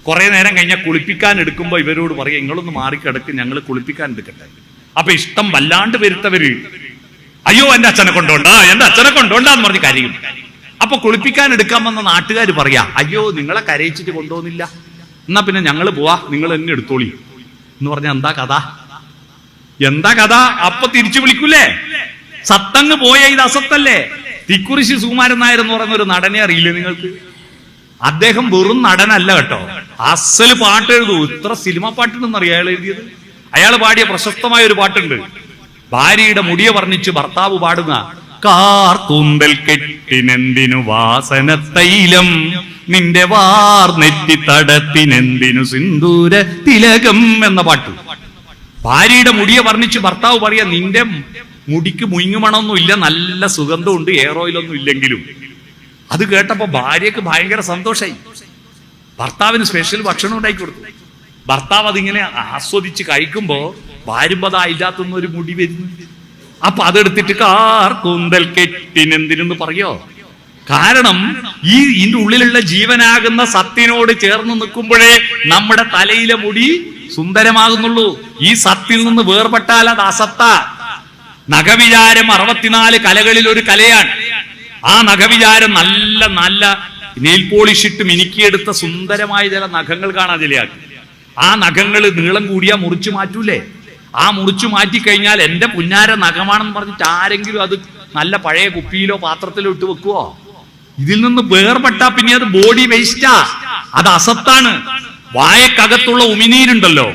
കുറെ നേരം കഴിഞ്ഞാൽ കുളിപ്പിക്കാൻ എടുക്കുമ്പോ ഇവരോട് പറയാം, നിങ്ങളൊന്ന് മാറിക്കിടക്ക്, ഞങ്ങൾ കുളിപ്പിക്കാൻ എടുക്കട്ടെ. അപ്പൊ ഇഷ്ടം വല്ലാണ്ട് വരുത്തവര്, അയ്യോ എന്റെ അച്ഛനെ കൊണ്ടോണ്ടാ, എന്റെ അച്ഛനെ കൊണ്ടോണ്ടാന്ന് പറഞ്ഞ് കരയും. അപ്പൊ കുളിപ്പിക്കാൻ എടുക്കാൻ വന്ന നാട്ടുകാർ പറയാ, അയ്യോ നിങ്ങളെ കരയിച്ചിട്ട് കൊണ്ടുപോകുന്നില്ല, എന്നാ പിന്നെ ഞങ്ങൾ പോവാ, നിങ്ങൾ എന്നെ എടുത്തോളി എന്ന് പറഞ്ഞ എന്താ കഥ? എന്താ കഥ? അപ്പൊ തിരിച്ചു വിളിക്കൂലേ? സത്തങ്ങ് പോയ ഇത് അസത്തല്ലേ? തിക്കുറിശി സുകുമാരൻ നായർ എന്ന് പറയുന്ന ഒരു നടനെ അറിയില്ലേ നിങ്ങൾക്ക്? അദ്ദേഹം വെറും നടനല്ല കേട്ടോ, അസല് പാട്ട് എഴുതൂ. ഇത്ര സിനിമ പാട്ടുണ്ടെന്ന് അറിയാം അയാൾ എഴുതിയത്. അയാൾ പാടിയ പ്രശസ്തമായ ഒരു പാട്ടുണ്ട്. ഭാര്യയുടെ മുടിയെ വർണ്ണിച്ച് ഭർത്താവ് പാടുന്ന കാർക്കൂന്തൽ കെട്ടിനെന്തിനു വാസന തൈലം, നിന്റെ വാർ നെറ്റി തടത്തിനെന്തിനു സിന്ദൂര തിലകം എന്ന പാട്ട്. ഭാര്യയുടെ മുടിയെ വർണ്ണിച്ച് ഭർത്താവ് പറയാ, നിന്റെ മുടിക്ക് മുയിങ്ങുമണമൊന്നും ഇല്ല, നല്ല സുഗന്ധമുണ്ട്, എയർ ഓയിലൊന്നും ഇല്ലെങ്കിലും. അത് കേട്ടപ്പോ ഭാര്യക്ക് ഭയങ്കര സന്തോഷായി. ഭർത്താവിന് സ്പെഷ്യൽ ഭക്ഷണം ഉണ്ടാക്കി കൊടുത്തു. ഭർത്താവ് അതിങ്ങനെ ആസ്വദിച്ച് കഴിക്കുമ്പോ ഭാര്യമ്പതാ ഇല്ലാത്തൊന്നും ഒരു മുടി വരുന്നു. അപ്പൊ അതെടുത്തിട്ട് കാർക്കൂന്തൽ കെട്ടിനെന്തിനെന്ന് പറയോ? കാരണം ഇതിന്റെ ഉള്ളിലുള്ള ജീവനാകുന്ന സത്തിനോട് ചേർന്ന് നിൽക്കുമ്പോഴേ നമ്മുടെ തലയിലെ മുടി സുന്ദരമാകുന്നുള്ളൂ. ഈ സത്തിൽ നിന്ന് വേർപെട്ടാൽ അത് അസത്ത. നഖവിചാരം 64 കലകളിൽ ഒരു കലയാണ്. ആ നഖവിചാരം നല്ല നല്ല നെയിൽ പോളിഷ് ഇട്ട് മിനുക്കിയെടുത്ത സുന്ദരമായ ചില നഖങ്ങൾ കാണാൻ ചിലയാക്കി. ആ നഖങ്ങൾ നീളം കൂടിയാ മുറിച്ചു മാറ്റൂലേ? ആ മുറിച്ചു മാറ്റി കഴിഞ്ഞാൽ എന്റെ പുന്നാര നഖമാണെന്ന് പറഞ്ഞിട്ട് ആരെങ്കിലും അത് നല്ല പഴയ കുപ്പിയിലോ പാത്രത്തിലോ ഇട്ട് വെക്കുവോ? ഇതിൽ നിന്ന് വേർപെട്ടാ പിന്നെ അത് ബോഡി വേസ്റ്റാ, അത് അസത്താണ്. വായക്കകത്തുള്ള ഉമിനീരുണ്ടല്ലോ,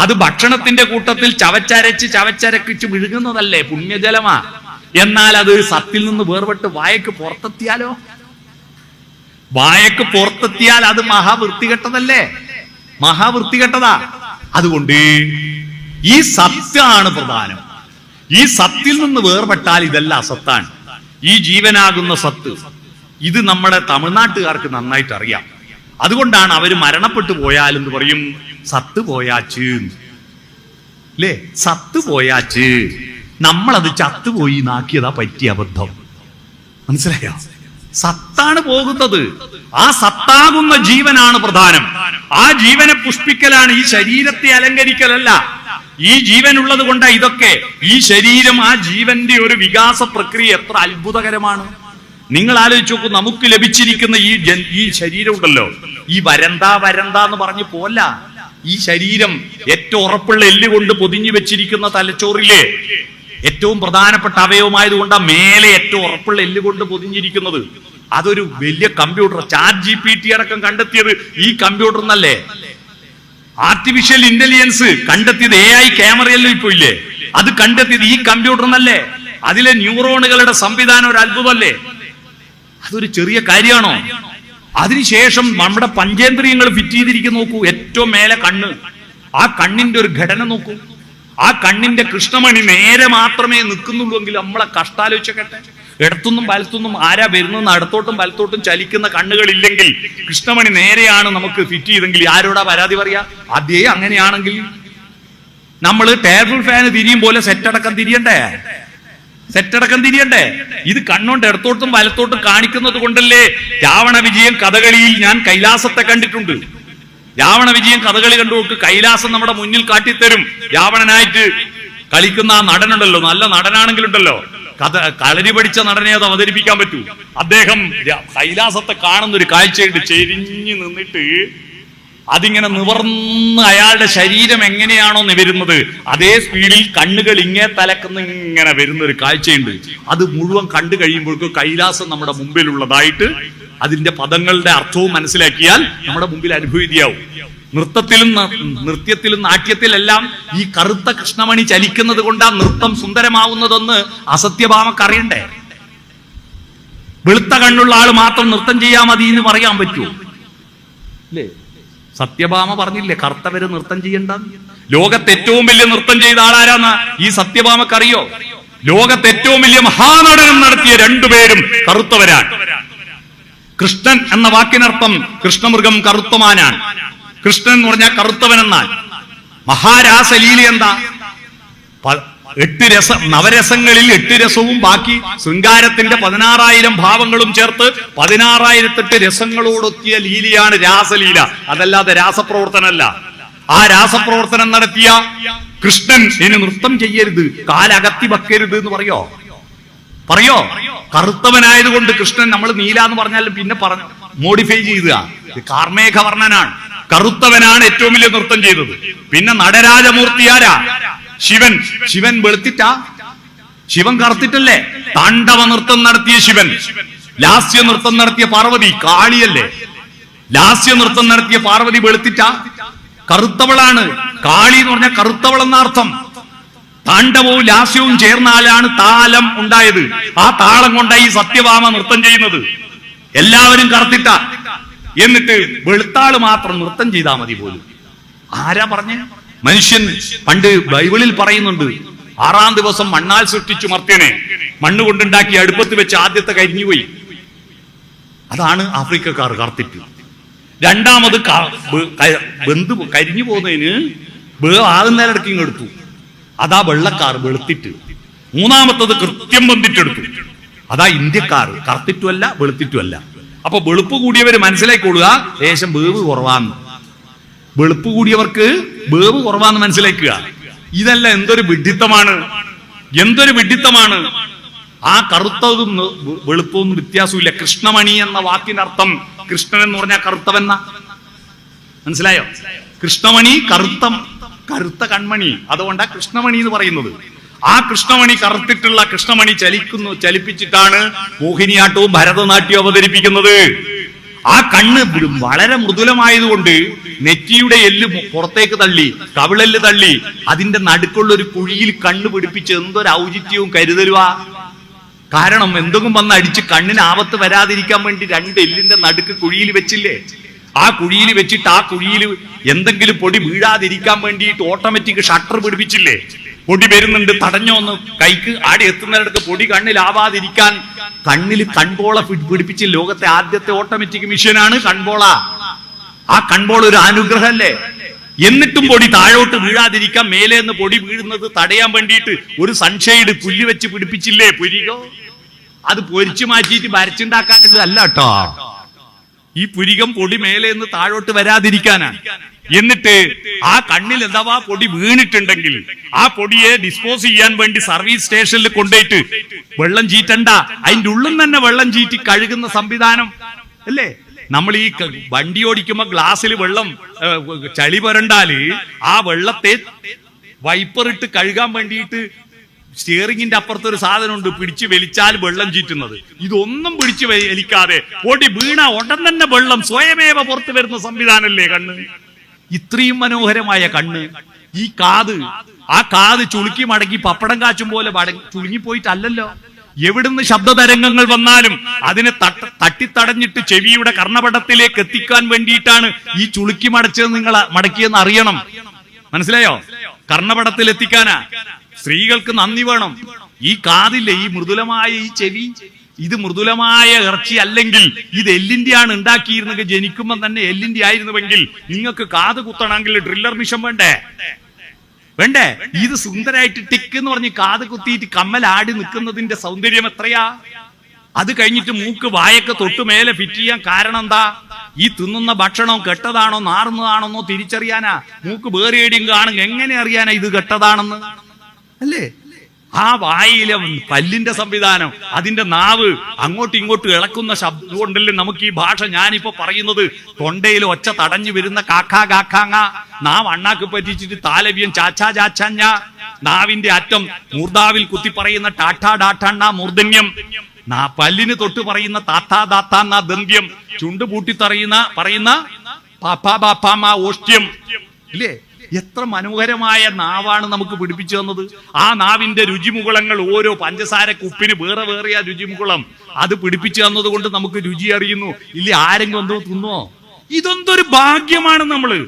അത് ഭക്ഷണത്തിന്റെ കൂട്ടത്തിൽ ചവച്ചരക്കിച്ച് വിഴുങ്ങുന്നതല്ലേ, പുണ്യജലമാ. എന്നാൽ അത് സത്തിൽ നിന്ന് വേർപെട്ട് വായക്ക് പുറത്തെത്തിയാലോ? വായക്ക് പുറത്തെത്തിയാൽ അത് മഹാവൃത്തികെട്ടതല്ലേ, മഹാവൃത്തികെട്ടതാ. അതുകൊണ്ട് ഈ സത്യാണ് പ്രധാനം. ഈ സത്തിൽ നിന്ന് വേർപെട്ടാൽ ഇതെല്ലാം അസത്താണ്. ഈ ജീവനാകുന്ന സത്ത് ഇത് നമ്മുടെ തമിഴ്നാട്ടുകാർക്ക് നന്നായിട്ട് അറിയാം. അതുകൊണ്ടാണ് അവര് മരണപ്പെട്ടു പോയാലെന്ന് പറയും സത്ത് പോയാച്ച് അല്ലേ, സത്ത് പോയാച്ച്. നമ്മളത് ചത്തുപോയി നാക്കിയതാ പറ്റിയ അബദ്ധം. മനസ്സിലായോ? സത്താണ് പോകുന്നത്. ആ സത്താകുന്ന ജീവനാണ് പ്രധാനം. ആ ജീവനെ പുഷ്പിക്കലാണ്, ഈ ശരീരത്തെ അലങ്കരിക്കലല്ല. ഈ ജീവൻ ഉള്ളത് കൊണ്ടാ ഇതൊക്കെ. ഈ ശരീരം, ആ ജീവന്റെ ഒരു വികാസ പ്രക്രിയ എത്ര അത്ഭുതകരമാണ്. നിങ്ങൾ ആലോചിച്ച് നോക്കൂ, നമുക്ക് ലഭിച്ചിരിക്കുന്ന ഈ ശരീരം ഉണ്ടല്ലോ, ഈ വരന്ത എന്ന് പറഞ്ഞു പോല. ഈ ശരീരം ഏറ്റവും ഉറപ്പുള്ള എല്ല് കൊണ്ട് പൊതിഞ്ഞു വെച്ചിരിക്കുന്ന തലച്ചോറിലെ ഏറ്റവും പ്രധാനപ്പെട്ട അവയവമായതുകൊണ്ടാ മേലെ ഏറ്റവും ഉറപ്പുള്ള എല്ല് കൊണ്ട് പൊതിഞ്ഞിരിക്കുന്നത്. അതൊരു വലിയ കമ്പ്യൂട്ടർ, ചാറ്റ് GPT അടക്കം കണ്ടെത്തിയത് ഈ കമ്പ്യൂട്ടർ എന്നല്ലേ. ആർട്ടിഫിഷ്യൽ ഇന്റലിജൻസ് കണ്ടെത്തിയത് AI ക്യാമറയല്ലോ ഇപ്പൊ ഇല്ലേ, അത് കണ്ടെത്തിയത് ഈ കമ്പ്യൂട്ടർ എന്നല്ലേ. അതിലെ ന്യൂറോണുകളുടെ സംവിധാനം ഒരു അത്ഭുതമല്ലേ. അതൊരു ചെറിയ കാര്യമാണോ? അതിനുശേഷം നമ്മുടെ പഞ്ചേന്ദ്രിയങ്ങൾ ഫിറ്റ് ചെയ്തിരിക്കുന്ന നോക്കൂ. ഏറ്റവും മേലെ കണ്ണ്, ആ കണ്ണിന്റെ ഒരു ഘടന നോക്കൂ. ആ കണ്ണിന്റെ കൃഷ്ണമണി നേരെ മാത്രമേ നിൽക്കുന്നുള്ളൂ എങ്കിൽ നമ്മളെ കഷ്ടാലോചിക്കട്ടെ. ഇടത്തുനിന്നും വലത്തുനിന്നും ആരാ വരുന്നെന്ന് ഇടത്തോട്ടും വലത്തോട്ടും ചലിക്കുന്ന കണ്ണുകളില്ലെങ്കിൽ, കൃഷ്ണമണി നേരെയാണ് നമുക്ക് ഫിറ്റ് ചെയ്തെങ്കിൽ ആരോടാ പരാതി പറയാ? അതേ അങ്ങനെയാണെങ്കിൽ നമ്മൾ ടേബിൾ ഫാന് തിരിയും പോലെ സെറ്റടക്കം തിരിയണ്ടേ? ഇത് കണ്ണോണ്ട് ഇടത്തോട്ടും വലത്തോട്ടും കാണിക്കുന്നത് കൊണ്ടല്ലേ രാവണ വിജയം കഥകളിയിൽ ഞാൻ കൈലാസത്തെ കണ്ടിട്ടുണ്ട്. രാവണ വിജയം കഥകളി കണ്ടു നോക്ക്, കൈലാസം നമ്മുടെ മുന്നിൽ കാട്ടിത്തരും. രാവണനായിട്ട് കളിക്കുന്ന ആ നടനുണ്ടല്ലോ, നല്ല നടനാണെങ്കിലുണ്ടല്ലോ, കളരി പഠിച്ച നടനെ അത് അവതരിപ്പിക്കാൻ പറ്റൂ. അദ്ദേഹം കൈലാസത്തെ കാണുന്ന ഒരു കാഴ്ചയുണ്ട്, ചെരിഞ്ഞു നിന്നിട്ട് അതിങ്ങനെ നിവർന്ന് അയാളുടെ ശരീരം എങ്ങനെയാണോ നിവരുന്നത് അതേ സ്പീഡിൽ കണ്ണുകൾ ഇങ്ങേ തലക്കുന്ന ഇങ്ങനെ വരുന്ന ഒരു കാഴ്ചയുണ്ട്. അത് മുഴുവൻ കണ്ടു കഴിയുമ്പോഴേക്കും കൈലാസം നമ്മുടെ മുമ്പിലുള്ളതായിട്ട് അതിന്റെ പദങ്ങളുടെ അർത്ഥവും മനസ്സിലാക്കിയാൽ നമ്മുടെ മുമ്പിൽ അനുഭൂതിയാവും. നൃത്യത്തിലും നാട്യത്തിലെല്ലാം ഈ കറുത്ത കൃഷ്ണമണി ചലിക്കുന്നത് കൊണ്ട് ആ നൃത്തം സുന്ദരമാവുന്നതെന്ന് അസത്യഭാമക്കറിയണ്ടേ? വെളുത്ത കണ്ണുള്ള ആള് മാത്രം നൃത്തം ചെയ്യാൻ മതി എന്ന് പറയാൻ പറ്റുമോ? അല്ലേ? സത്യഭാമ പറഞ്ഞില്ലേ കറുത്തവര് നൃത്തം ചെയ്യണ്ട. ലോകത്ത് ഏറ്റവും വലിയ നൃത്തം ചെയ്ത ആളാരാന്ന് ഈ സത്യഭാമക്കറിയോ? ലോകത്ത് ഏറ്റവും വലിയ മഹാനടനം നടത്തിയ രണ്ടുപേരും കറുത്തവരാണ്. കൃഷ്ണൻ എന്ന വാക്കിനർത്ഥം കൃഷ്ണമൃഗം കറുത്തമാനാണ്. കൃഷ്ണൻ എന്ന് പറഞ്ഞാൽ കറുത്തവൻ എന്നാൽ. മഹാരാസലീല എന്താ? 8 നവരസങ്ങളിൽ 8 രസവും ബാക്കി ശൃംഗാരത്തിന്റെ 16,000 ഭാവങ്ങളും ചേർത്ത് 16,008 രസങ്ങളോടൊത്തിയ ലീലയാണ് രാസലീല. അതല്ലാതെ രാസപ്രവർത്തനമല്ല. ആ രാസപ്രവർത്തനം നടത്തിയ കൃഷ്ണൻ ഇനി നൃത്തം ചെയ്യരുത്, കാലകത്തി വെക്കരുത് എന്ന് പറയോ? കറുത്തവനായതുകൊണ്ട് കൃഷ്ണൻ, നമ്മൾ നീല എന്ന് പറഞ്ഞാലും പിന്നെ പറഞ്ഞു മോഡിഫൈ ചെയ്തുക, കാർമേഘ വർണ്ണനാണ്. കറുത്തവനാണ് ഏറ്റവും വലിയ നൃത്തം ചെയ്തത്. പിന്നെ നടരാജമൂർത്തി ആരാ? ശിവൻ വെളുത്തിട്ടാ? ശിവൻ കറുത്തിട്ടല്ലേ? താണ്ഡവ നൃത്തം നടത്തിയ ശിവൻ. ലാസ്യ നൃത്തം നടത്തിയ പാർവതി കാളിയല്ലേ? ലാസ്യ നൃത്തം നടത്തിയ പാർവതി വെളുത്തിട്ടാ? കറുത്തവളാണ്. കാളി എന്ന് പറഞ്ഞാൽ കറുത്തവളെന്ന അർത്ഥം. താണ്ഡവവും ലാസ്യവും ചേർന്നാലാണ് താലം ഉണ്ടായത്. ആ താളം കൊണ്ടായി ഈ സത്യഭാമ നൃത്തം ചെയ്യുന്നത്. എല്ലാവരും കറുത്തിട്ട, എന്നിട്ട് വെളുത്താള് മാത്രം നൃത്തം ചെയ്താൽ മതി പോലും. ആരാ പറഞ്ഞ? മനുഷ്യൻ പണ്ട് ബൈബിളിൽ പറയുന്നുണ്ട്, 6-ാം ദിവസം മണ്ണാൽ സൃഷ്ടിച്ചു മർത്യനെ, മണ്ണ് കൊണ്ടുണ്ടാക്കി അടുപ്പത്ത് വെച്ച് ആദ്യത്തെ കരിഞ്ഞുപോയി. അതാണ് ആഫ്രിക്കക്കാർ കറുത്തിട്ട്. രണ്ടാമത് വെന്ത് കരിഞ്ഞു പോകുന്നതിന് ആകുന്നേരടക്ക് ഇങ്ങെടുത്തു, അതാ വെള്ളക്കാർ വെളുത്തിട്ട്. മൂന്നാമത്തത് കൃത്യം വെന്തിട്ടെടുത്തു, അതാ ഇന്ത്യക്കാർ കറുത്തിട്ടുമല്ല വെളുത്തിട്ടുമല്ല. അപ്പൊ വെളുപ്പ് കൂടിയവര് മനസ്സിലാക്കിക്കൊള്ളുക, ദേശം വേവ് കുറവാന്ന്. വെളുപ്പ് കൂടിയവർക്ക് വേവ് കുറവാന്ന് മനസ്സിലാക്കുക. ഇതല്ല, എന്തൊരു വിഡ്ഢിത്തമാണ്, എന്തൊരു വിഡ്ഢിത്തമാണ്. ആ കറുത്തതും വെളുപ്പൊന്നും വ്യത്യാസമില്ല. കൃഷ്ണമണി എന്ന വാക്കിന്റെ അർത്ഥം, കൃഷ്ണൻ എന്ന് പറഞ്ഞാൽ കറുത്തവെന്ന, മനസ്സിലായോ? കൃഷ്ണമണി കറുത്ത കൺമണി, അതുകൊണ്ടാ കൃഷ്ണമണി എന്ന് പറയുന്നത്. ആ കൃഷ്ണമണി, കറുത്തിട്ടുള്ള കൃഷ്ണമണി ചലിപ്പിച്ചിട്ടാണ് മോഹിനിയാട്ടവും ഭരതനാട്യവും അവതരിപ്പിക്കുന്നത്. ആ കണ്ണ് വളരെ മൃദുലമായതുകൊണ്ട് നെറ്റിയുടെ എല്ല് പുറത്തേക്ക് തള്ളി, കവിളെല്ല് തള്ളി, അതിന്റെ നടുക്കുള്ള ഒരു കുഴിയിൽ കണ്ണ് പിടിപ്പിച്ച് എന്തൊരു ഔചിത്യവും കരുതലുവാ. കാരണം എന്തെങ്കിലും വന്ന് അടിച്ച് കണ്ണിന് ആപത്ത് വരാതിരിക്കാൻ വേണ്ടി 2 എല്ലിന്റെ നടുക്ക് കുഴിയിൽ വെച്ചില്ലേ? ആ കുഴിയിൽ വെച്ചിട്ട് ആ കുഴിയിൽ എന്തെങ്കിലും പൊടി വീഴാതിരിക്കാൻ വേണ്ടിയിട്ട് ഓട്ടോമാറ്റിക് ഷട്ടർ പിടിപ്പിച്ചില്ലേ? പൊടി വരുന്നുണ്ട്, തടഞ്ഞോന്ന് കൈക്ക് ആടി എത്തുന്നിടത്ത് പൊടി കണ്ണിലാവാതിരിക്കാൻ കണ്ണിൽ കൺപോള പിടിപ്പിച്ച്. ലോകത്തെ ആദ്യത്തെ ഓട്ടോമാറ്റിക് മിഷനാണ് കൺപോള. ആ കൺപോള ഒരു അനുഗ്രഹമല്ലേ? എന്നിട്ടും പൊടി താഴോട്ട് വീഴാതിരിക്കാൻ മേലേന്ന് പൊടി വീഴുന്നത് തടയാൻ വേണ്ടിയിട്ട് ഒരു സൺഷെയ്ഡ് പുല്ല് വെച്ച് പിടിപ്പിച്ചില്ലേ? പുരികോ, അത് പൊരിച്ചു മാറ്റിയിട്ട് വരച്ചുണ്ടാക്കാനുള്ളതല്ല കേട്ടോ. ഈ പുരികം പൊടി മേലേന്ന് താഴോട്ട് വരാതിരിക്കാനാണ്. എന്നിട്ട് ആ കണ്ണിൽ എന്താ പൊടി വീണിട്ടുണ്ടെങ്കിൽ ആ പൊടിയെ ഡിസ്പോസ് ചെയ്യാൻ വേണ്ടി സർവീസ് സ്റ്റേഷനിൽ കൊണ്ടുപോയിട്ട് വെള്ളം ചീറ്റണ്ട, അതിന്റെ ഉള്ളിൽ തന്നെ വെള്ളം ചീറ്റി കഴുകുന്ന സംവിധാനം അല്ലേ? നമ്മൾ ഈ വണ്ടി ഓടിക്കുമ്പോ ഗ്ലാസ്സിൽ വെള്ളം ചളി പുരണ്ടാല് ആ വെള്ളത്തെ വൈപ്പറിട്ട് കഴുകാൻ വേണ്ടിയിട്ട് സ്റ്റിയറിംഗിന്റെ അപ്പുറത്തൊരു സാധനമുണ്ട്, പിടിച്ച് വലിച്ചാൽ വെള്ളം ചീറ്റുന്നത്. ഇതൊന്നും പിടിച്ച് വലിക്കാതെ പൊടി വീണ ഉടൻ തന്നെ വെള്ളം സ്വയമേവ പുറത്തു വരുന്ന സംവിധാനല്ലേ കണ്ണ്? ഇത്രയും മനോഹരമായ കണ്ണ്. ഈ കാത്, ആ കാത് ചുളുക്കി മടക്കി പപ്പടം കാച്ചും പോലെ ചുളുങ്ങിപ്പോയിട്ടല്ലല്ലോ. എവിടുന്ന് ശബ്ദതരംഗങ്ങൾ വന്നാലും അതിനെ തട്ടിത്തടഞ്ഞിട്ട് ചെവിയുടെ കർണപടത്തിലേക്ക് എത്തിക്കാൻ വേണ്ടിയിട്ടാണ് ഈ ചുളുക്കി മടച്ചത്. നിങ്ങൾ മടക്കിയെന്ന് അറിയണം, മനസ്സിലായോ? കർണപടത്തിൽ എത്തിക്കാനാ. സ്ത്രീകൾക്ക് നന്ദി വേണം. ഈ കാതില്ലേ, ഈ മൃദുലമായ ഈ ചെവി, ഇത് മൃദുലമായ ഇറച്ചി അല്ലെങ്കിൽ ഇത് എല്ലിന്റെയാണ് ഉണ്ടാക്കിയിരുന്നെങ്കിൽ, ജനിക്കുമ്പോൾ തന്നെ എല്ലിന്റെ ആയിരുന്നുവെങ്കിൽ നിങ്ങൾക്ക് കാത് കുത്തണമെങ്കിൽ ഡ്രില്ലർ മിഷൻ വേണ്ടേ? ഇത് സുന്ദരായിട്ട് ടിക്ക് എന്ന് പറഞ്ഞ് കാത് കുത്തിയിട്ട് കമ്മലാടി നിൽക്കുന്നതിന്റെ സൗന്ദര്യം എത്രയാ? അത് കഴിഞ്ഞിട്ട് മൂക്ക് വായൊക്കെ തൊട്ട് മേലെ ഫിറ്റ് ചെയ്യാൻ കാരണം എന്താ? ഈ തിന്നുന്ന ഭക്ഷണം കെട്ടതാണോ നാറുന്നതാണോന്നോ തിരിച്ചറിയാനാ. മൂക്ക് വേറെയും കാണും, എങ്ങനെ അറിയാനാ ഇത് കെട്ടതാണെന്ന്? അല്ലേ? ആ വായിലെ പല്ലിന്റെ സംവിധാനം, അതിന്റെ നാവ് അങ്ങോട്ടും ഇങ്ങോട്ടും ഇളക്കുന്ന ശബ്ദം കൊണ്ടല്ലേ നമുക്ക് ഈ ഭാഷ. ഞാനിപ്പോ പറയുന്നത് തൊണ്ടയിൽ ഒച്ച തടഞ്ഞു വരുന്ന കാക്കാ കാക്കാങ്ങ, നാവ് അണ്ണാക്ക് പറ്റിച്ചിട്ട് താലവ്യം ചാച്ചാ ചാച്ചാഞ്ഞ, നാവിന്റെ അറ്റം മൂർദാവിൽ കുത്തി പറയുന്ന ടാഠാ ഡാഠാണ്ണ മൂർധന്യം, പല്ലിന് തൊട്ട് പറയുന്ന താത്താ ദാത്താന്ന ദന്ത്യം, ചുണ്ട് പൂട്ടി പറയുന്ന പാപ്പാ ബാപ്പാമ ഓഷ്ട്യം. ഇല്ലേ? എത്ര മനോഹരമായ നാവാണ് നമുക്ക് പിടിപ്പിച്ചു തന്നത്. ആ നാവിന്റെ രുചിമുകുളങ്ങൾ, ഓരോ പഞ്ചസാരക്ക് ഉപ്പിന് വേറെ വേറെയാ രുചിമുകുളം, അത് പിടിപ്പിച്ചു തന്നത് കൊണ്ട് നമുക്ക് രുചി അറിയുന്നു. ഇല്ല ആരെങ്കിലും എന്തോ തിന്നോ? ഇതൊന്തൊരു ഭാഗ്യമാണ് നമ്മള്.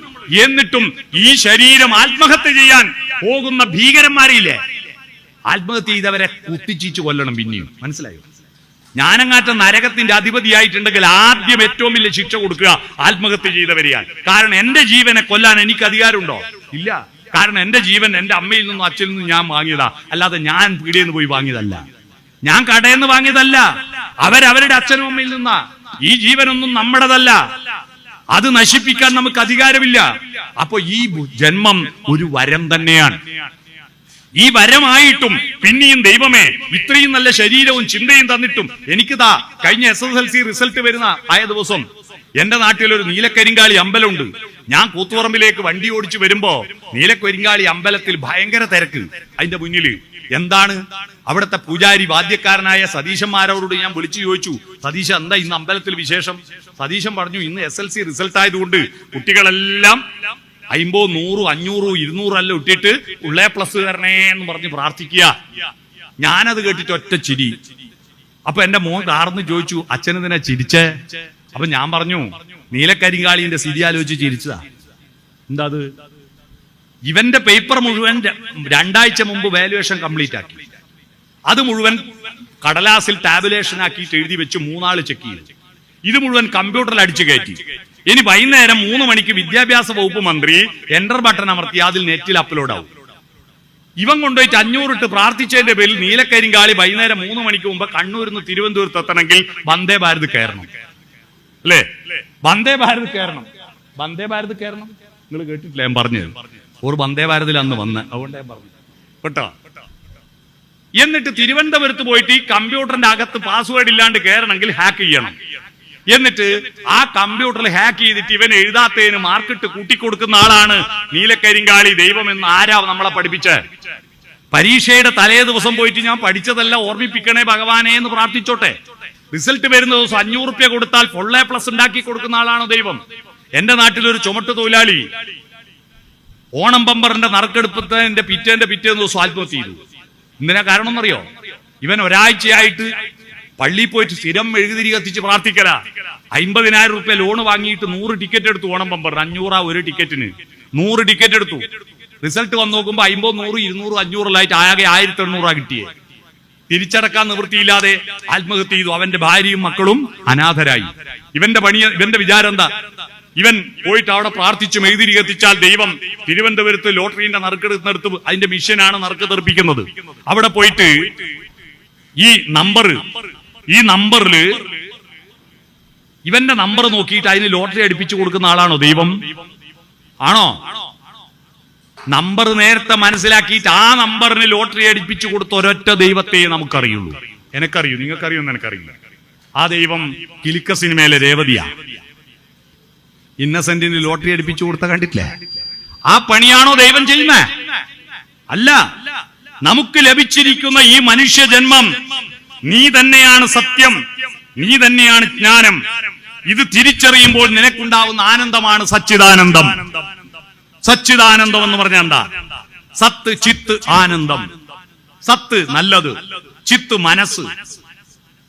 എന്നിട്ടും ഈ ശരീരം ആത്മഹത്യ ചെയ്യാൻ പോകുന്ന ഭീകരന്മാരില്ലേ, ആത്മഹത്യ ചെയ്തവരെ കുത്തിച്ചീച്ചു കൊല്ലണം. പിന്നെയും മനസ്സിലായോ? ഞാനങ്ങാറ്റ നരകത്തിന്റെ അധിപതിയായിട്ടുണ്ടെങ്കിൽ ആദ്യം ഏറ്റവും വലിയ ശിക്ഷ കൊടുക്കുക ആത്മഹത്യ ചെയ്തവരെയാണ്. കാരണം എന്റെ ജീവനെ കൊല്ലാൻ എനിക്ക് അധികാരമുണ്ടോ? ഇല്ല. കാരണം എന്റെ ജീവൻ എന്റെ അമ്മയിൽ നിന്നും അച്ഛനിൽ നിന്നും ഞാൻ വാങ്ങിയതാ, അല്ലാതെ ഞാൻ പീടിയിൽ നിന്ന് പോയി വാങ്ങിയതല്ല, ഞാൻ കടയിൽ നിന്ന് വാങ്ങിയതല്ല. അവരവരുടെ അച്ഛനും അമ്മയിൽ നിന്നാ. ഈ ജീവനൊന്നും നമ്മുടേതല്ല, അത് നശിപ്പിക്കാൻ നമുക്ക് അധികാരമില്ല. അപ്പൊ ഈ ജന്മം ഒരു വരം തന്നെയാണ്. ഈ വരമായിട്ടും പിന്നെയും ദൈവമേ ഇത്രയും നല്ല ശരീരവും ചിന്തയും തന്നിട്ടും എനിക്കിതാ കഴിഞ്ഞ SSLC റിസൾട്ട് വരുന്ന ആയ ദിവസം എന്റെ നാട്ടിലൊരു നീലക്കരിങ്കാളി അമ്പലമുണ്ട്. ഞാൻ കൂത്തുപറമ്പിലേക്ക് വണ്ടി ഓടിച്ചു വരുമ്പോ നീലക്കരിങ്കാളി അമ്പലത്തിൽ ഭയങ്കര തിരക്ക്. അതിന്റെ മുന്നില് എന്താണ്? അവിടുത്തെ പൂജാരി വാദ്യക്കാരനായ സതീശന്മാരോട് ഞാൻ വിളിച്ചു ചോദിച്ചു, സതീശ എന്താ ഇന്ന് അമ്പലത്തിൽ വിശേഷം? സതീശൻ പറഞ്ഞു, ഇന്ന് SSLC റിസൾട്ട് ആയതുകൊണ്ട് കുട്ടികളെല്ലാം 50, 100, 500, 200 അല്ല ഇട്ടിട്ട് ഉള്ളേ പ്ലസ് തരണേ എന്ന് പറഞ്ഞ് പ്രാർത്ഥിക്കുക. ഞാനത് കേട്ടിട്ട് ഒറ്റ ചിരി. അപ്പൊ എന്റെ മോൻ കാർന്ന് ചോദിച്ചു, അച്ഛനെന്തിനാ ചിരിച്ചേ? അപ്പൊ ഞാൻ പറഞ്ഞു, നീലക്കരിങ്കാളിന്റെ സ്ഥിതി ആലോചിച്ച് ചിരിച്ചതാ. എന്താ അത്? ഇവന്റെ പേപ്പർ മുഴുവൻ 2 ആഴ്ച മുമ്പ് വാല്യുവേഷൻ കംപ്ലീറ്റ് ആക്കി. അത് മുഴുവൻ കടലാസിൽ ടാബുലേഷൻ ആക്കിയിട്ട് എഴുതി വെച്ച് 3 ആള് ചെക്ക് ചെയ്തു. ഇത് മുഴുവൻ കമ്പ്യൂട്ടറിൽ അടിച്ചു കയറ്റി. ഇനി വൈകുന്നേരം 3 മണിക്ക് വിദ്യാഭ്യാസ വകുപ്പ് മന്ത്രി എന്റർ ബട്ടൺ അമർത്തി അതിൽ നെറ്റിൽ അപ്ലോഡ് ആവും. ഇവൻ കൊണ്ടുപോയിട്ട് 500 ഇട്ട് പ്രാർത്ഥിച്ചതിന്റെ പേരിൽ നീലക്കരിങ്കാളി വൈകുന്നേരം 3 മണിക്ക് മുമ്പ് കണ്ണൂരിൽ നിന്ന് തിരുവനന്തപുരത്ത് എത്തണമെങ്കിൽ വന്ദേ ഭാരത് കയറണം. അല്ലേ? വന്ദേ ഭാരത് കയറണം. വന്ദേ ഭാരത് കയറണം. നിങ്ങൾ കേട്ടിട്ടില്ല ഞാൻ പറഞ്ഞത്? ഒരു വന്ദേ ഭാരതിൽ അന്ന് വന്ന്, അതുകൊണ്ട് ഞാൻ പറഞ്ഞു കേട്ടോ. എന്നിട്ട് തിരുവനന്തപുരത്ത് പോയിട്ട് ഈ കമ്പ്യൂട്ടറിന്റെ അകത്ത് പാസ്വേഡ് ഇല്ലാണ്ട് കയറണമെങ്കിൽ ഹാക്ക് ചെയ്യണം. എന്നിട്ട് ആ കമ്പ്യൂട്ടറിൽ ഹാക്ക് ചെയ്തിട്ട് ഇവൻ എഴുതാത്തതിന് മാർക്കിട്ട് കൂട്ടിക്കൊടുക്കുന്ന ആളാണ് നീലക്കരിങ്കാളി ദൈവം എന്ന്. ആരാ നമ്മളെ പഠിപ്പിച്ച? പരീക്ഷയുടെ തലേ ദിവസം പോയിട്ട് ഞാൻ പഠിച്ചതെല്ലാം ഓർമ്മിപ്പിക്കണേ ഭഗവാനെ എന്ന് പ്രാർത്ഥിച്ചോട്ടെ. റിസൾട്ട് വരുന്ന ദിവസം 500 രൂപ കൊടുത്താൽ ഫുൾ A+ ഉണ്ടാക്കി കൊടുക്കുന്ന ആളാണ് ദൈവം. എന്റെ നാട്ടിലൊരു ചുമട്ട് തൊഴിലാളി ഓണം ബമ്പറിന്റെ നറുക്കെടുപ്പത്തിന്റെ പിറ്റേന്ന് ദിവസം ആത്മഹത്യ ചെയ്തു. എന്തിനാ കാരണം എന്നറിയോ? ഇവൻ ഒരാഴ്ചയായിട്ട് പള്ളിയിൽ പോയിട്ട് സ്ഥിരം മെഴുകുതിരി കത്തിച്ച് പ്രാർത്ഥിക്കല. 50,000 രൂപ ലോണ് വാങ്ങിയിട്ട് 100 ടിക്കറ്റ് എടുത്തു. ഓണം ബമ്പർ 500 ഒരു ടിക്കറ്റിന് 100 ടിക്കറ്റ് എടുത്തു. റിസൾട്ട് വന്ന് നോക്കുമ്പോ 50, 100, 200, 500 ആകെ 1800 കിട്ടിയേ. തിരിച്ചടക്കാൻ നിവൃത്തിയില്ലാതെ ആത്മഹത്യ ചെയ്തു. അവന്റെ ഭാര്യയും മക്കളും അനാഥരായി. ഇവന്റെ വിചാരം എന്താ? ഇവൻ പോയിട്ട് അവിടെ പ്രാർത്ഥിച്ചു മെഴുകുതിരി കത്തിച്ചാൽ ദൈവം തിരുവനന്തപുരത്ത് ലോട്ടറിന്റെ നറുക്കെടുത്ത് അതിന്റെ മിഷനാണ് നറുക്ക് തെറിപ്പിക്കുന്നത്. അവിടെ പോയിട്ട് ഈ നമ്പറില് ഇവന്റെ നമ്പർ നോക്കിയിട്ട് അതിന് ലോട്ടറി അടിപ്പിച്ചു കൊടുക്കുന്ന ആളാണോ ദൈവം? ആണോ? നമ്പർ നേരത്തെ മനസ്സിലാക്കിയിട്ട് ആ നമ്പറിന് ലോട്ടറി അടിപ്പിച്ചു കൊടുത്ത ഒരൊറ്റ ദൈവത്തെ നമുക്കറിയുള്ളൂ. എനിക്കറിയൂ, നിങ്ങൾക്കറിയുമെന്ന് എനിക്കറിയില്ല. ആ ദൈവം കിലുക്ക സിനിമയിലെ രേവതിയാ. ഇന്നസെന്റിന് ലോട്ടറി അടിപ്പിച്ചു കൊടുത്ത കണ്ടിട്ടില്ലേ? ആ പണിയാണോ ദൈവം ചെയ്യുന്നത്? അല്ല. നമുക്ക് ലഭിച്ചിരിക്കുന്ന ഈ മനുഷ്യ ജന്മം നീ തന്നെയാണ് സത്യം, നീ തന്നെയാണ് ജ്ഞാനം. ഇത് തിരിച്ചറിയുമ്പോൾ നിനക്കുണ്ടാവുന്ന ആനന്ദമാണ് സച്ചിദാനന്ദം. സച്ചിദാനന്ദം എന്ന് പറഞ്ഞാൽ എന്താ? സത്ത്, ചിത്ത്, ആനന്ദം. സത്ത് നല്ലത്, ചിത്ത് മനസ്സ്.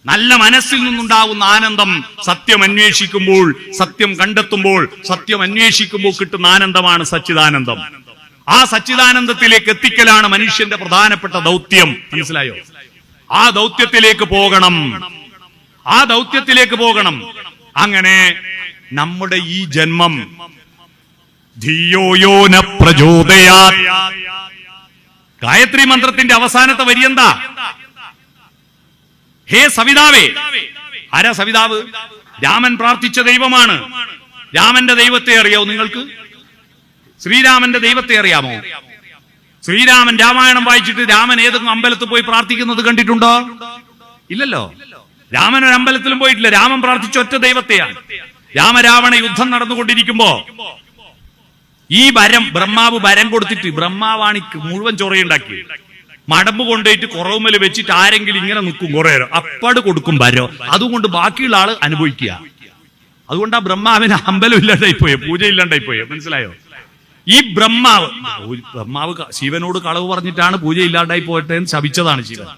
നല്ല മനസ്സിൽ നിന്നുണ്ടാവുന്ന ആനന്ദം സത്യം അന്വേഷിക്കുമ്പോൾ, സത്യം കണ്ടെത്തുമ്പോൾ, സത്യം അന്വേഷിക്കുമ്പോൾ കിട്ടുന്ന ആനന്ദമാണ് സച്ചിദാനന്ദം. ആ സച്ചിദാനന്ദത്തിലേക്ക് എത്തിക്കലാണ് മനുഷ്യന്റെ പ്രധാനപ്പെട്ട ദൗത്യം. മനസ്സിലായോ? ആ ദൗത്യത്തിലേക്ക് പോകണം. ആ ദൗത്യത്തിലേക്ക് പോകണം. അങ്ങനെ നമ്മുടെ ഈ ജന്മം ധിയോ യോ ന പ്രചോദയാത്. ഗായത്രി മന്ത്രത്തിന്റെ അവസാനത്തെ വരി എന്താ? ഹേ സവിതാവേ. ആരാ സവിതാവ്? രാമൻ പ്രാർത്ഥിച്ച ദൈവമാണ്. രാമന്റെ ദൈവത്തെ അറിയാവോ നിങ്ങൾക്ക്? ശ്രീരാമന്റെ ദൈവത്തെ അറിയാമോ? ശ്രീരാമൻ രാമായണം വായിച്ചിട്ട് രാമൻ ഏതെങ്കിലും അമ്പലത്തിൽ പോയി പ്രാർത്ഥിക്കുന്നത് കണ്ടിട്ടുണ്ടോ? ഇല്ലല്ലോ. രാമൻ ഒരു അമ്പലത്തിലും പോയിട്ടില്ല. രാമൻ പ്രാർത്ഥിച്ച ഒറ്റ ദൈവത്തെയാണ്. രാമരാവണ യുദ്ധം നടന്നുകൊണ്ടിരിക്കുമ്പോ ഈ ബ്രഹ്മാവ് വരം കൊടുത്തിട്ട്, ബ്രഹ്മാവാണ് മുഴുവൻ ചൊറയുണ്ടാക്കി, മടമ്പ് കൊണ്ടുപോയിട്ട് കുറവുമേൽ വെച്ചിട്ട് ആരെങ്കിലും ഇങ്ങനെ നിൽക്കും കുറെ നേരം, അപ്പാട് കൊടുക്കും വരം. അതുകൊണ്ട് ബാക്കിയുള്ള ആള് അനുഭവിക്കുക. അതുകൊണ്ട് ആ ബ്രഹ്മാവിന് അമ്പലം ഇല്ലാണ്ടായി പോയെ, പൂജ ഇല്ലാണ്ടായി പോയെ. മനസ്സിലായോ? ഈ ബ്രഹ്മാവ് ശിവനോട് കളവ് പറഞ്ഞിട്ടാണ് പൂജ ഇല്ലാണ്ടായി പോയിട്ട് ശപിച്ചതാണ് ശിവൻ.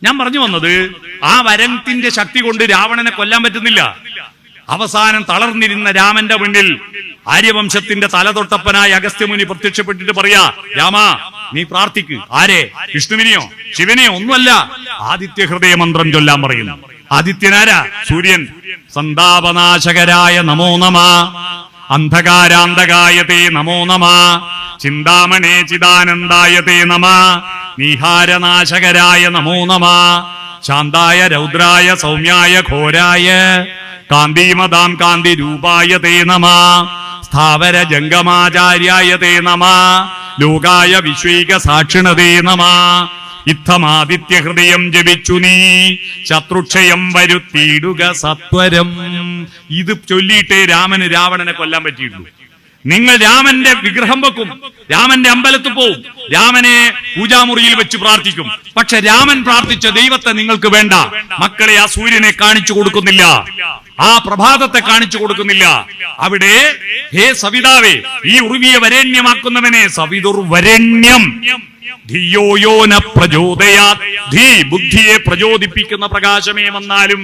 ഞാൻ പറഞ്ഞു വന്നത്, ആ വരത്തിന്റെ ശക്തി കൊണ്ട് രാവണനെ കൊല്ലാൻ പറ്റുന്നില്ല. അവസാനം തളർന്നിരുന്ന രാമന്റെ മുന്നിൽ ആര്യവംശത്തിന്റെ തലതൊട്ടപ്പനായ അഗസ്ത്യമുനി പ്രത്യക്ഷപ്പെട്ടിട്ട് പറയാ, രാമ നീ പ്രാർത്ഥിക്ക്. ആരെ? വിഷ്ണുവിനെയോ ശിവനെയോ? ഒന്നുമല്ല, ആദിത്യ ഹൃദയ മന്ത്രം ചൊല്ലാൻ പറയുന്നു. ആദിത്യനാരാ? സൂര്യൻ. സന്താപനാശകരായ നമോ നമ, അന്ധകാരാന്തകായ തേ നമോ നമ, ചിന്താമണേ ചിദാനന്ദായ തേ നമ, നീഹാരനാശകരായ നമോ നമ, ശാന്തായ രൗദ്രായ സൗമ്യായ ഘോരായ കാന്തിമതാം കാന്തി രൂപായ തേ നമ, സ്ഥാവര ജംഗമാചാര്യായ തേ നമ, ലോകായ വിശ്വൈക സാക്ഷിണതേ നമ. ഇത്തമാദിത്യ ഹൃദയം ജപിച്ചു നീ ശത്രുക്ഷയം വരുത്തിയിടുക സത്വരം. ഇത് ചൊല്ലിയിട്ടേ രാമന് രാവണനെ കൊല്ലാൻ പറ്റിയിട്ടുള്ളൂ. നിങ്ങൾ രാമന്റെ വിഗ്രഹം വെക്കും, രാമന്റെ അമ്പലത്തിൽ പോവും, രാമനെ പൂജാമുറിയിൽ വെച്ച് പ്രാർത്ഥിക്കും. പക്ഷെ രാമൻ പ്രാർത്ഥിച്ച ദൈവത്തെ നിങ്ങൾക്ക് വേണ്ട. മക്കളെ, ആ സൂര്യനെ കാണിച്ചു കൊടുക്കുന്നില്ല, ആ പ്രഭാതത്തെ കാണിച്ചു കൊടുക്കുന്നില്ല. അവിടെ ഹേ സവിതാവേ, ഈ ഉർവിയെ വരേണ്യമാക്കുന്നവനെ, സവിതുർവരേണ്യം ധിയോയോന പ്രചോദയാത്, ധീ ബുദ്ധിയെ പ്രചോദിപ്പിക്കുന്ന പ്രകാശമേ വന്നാലും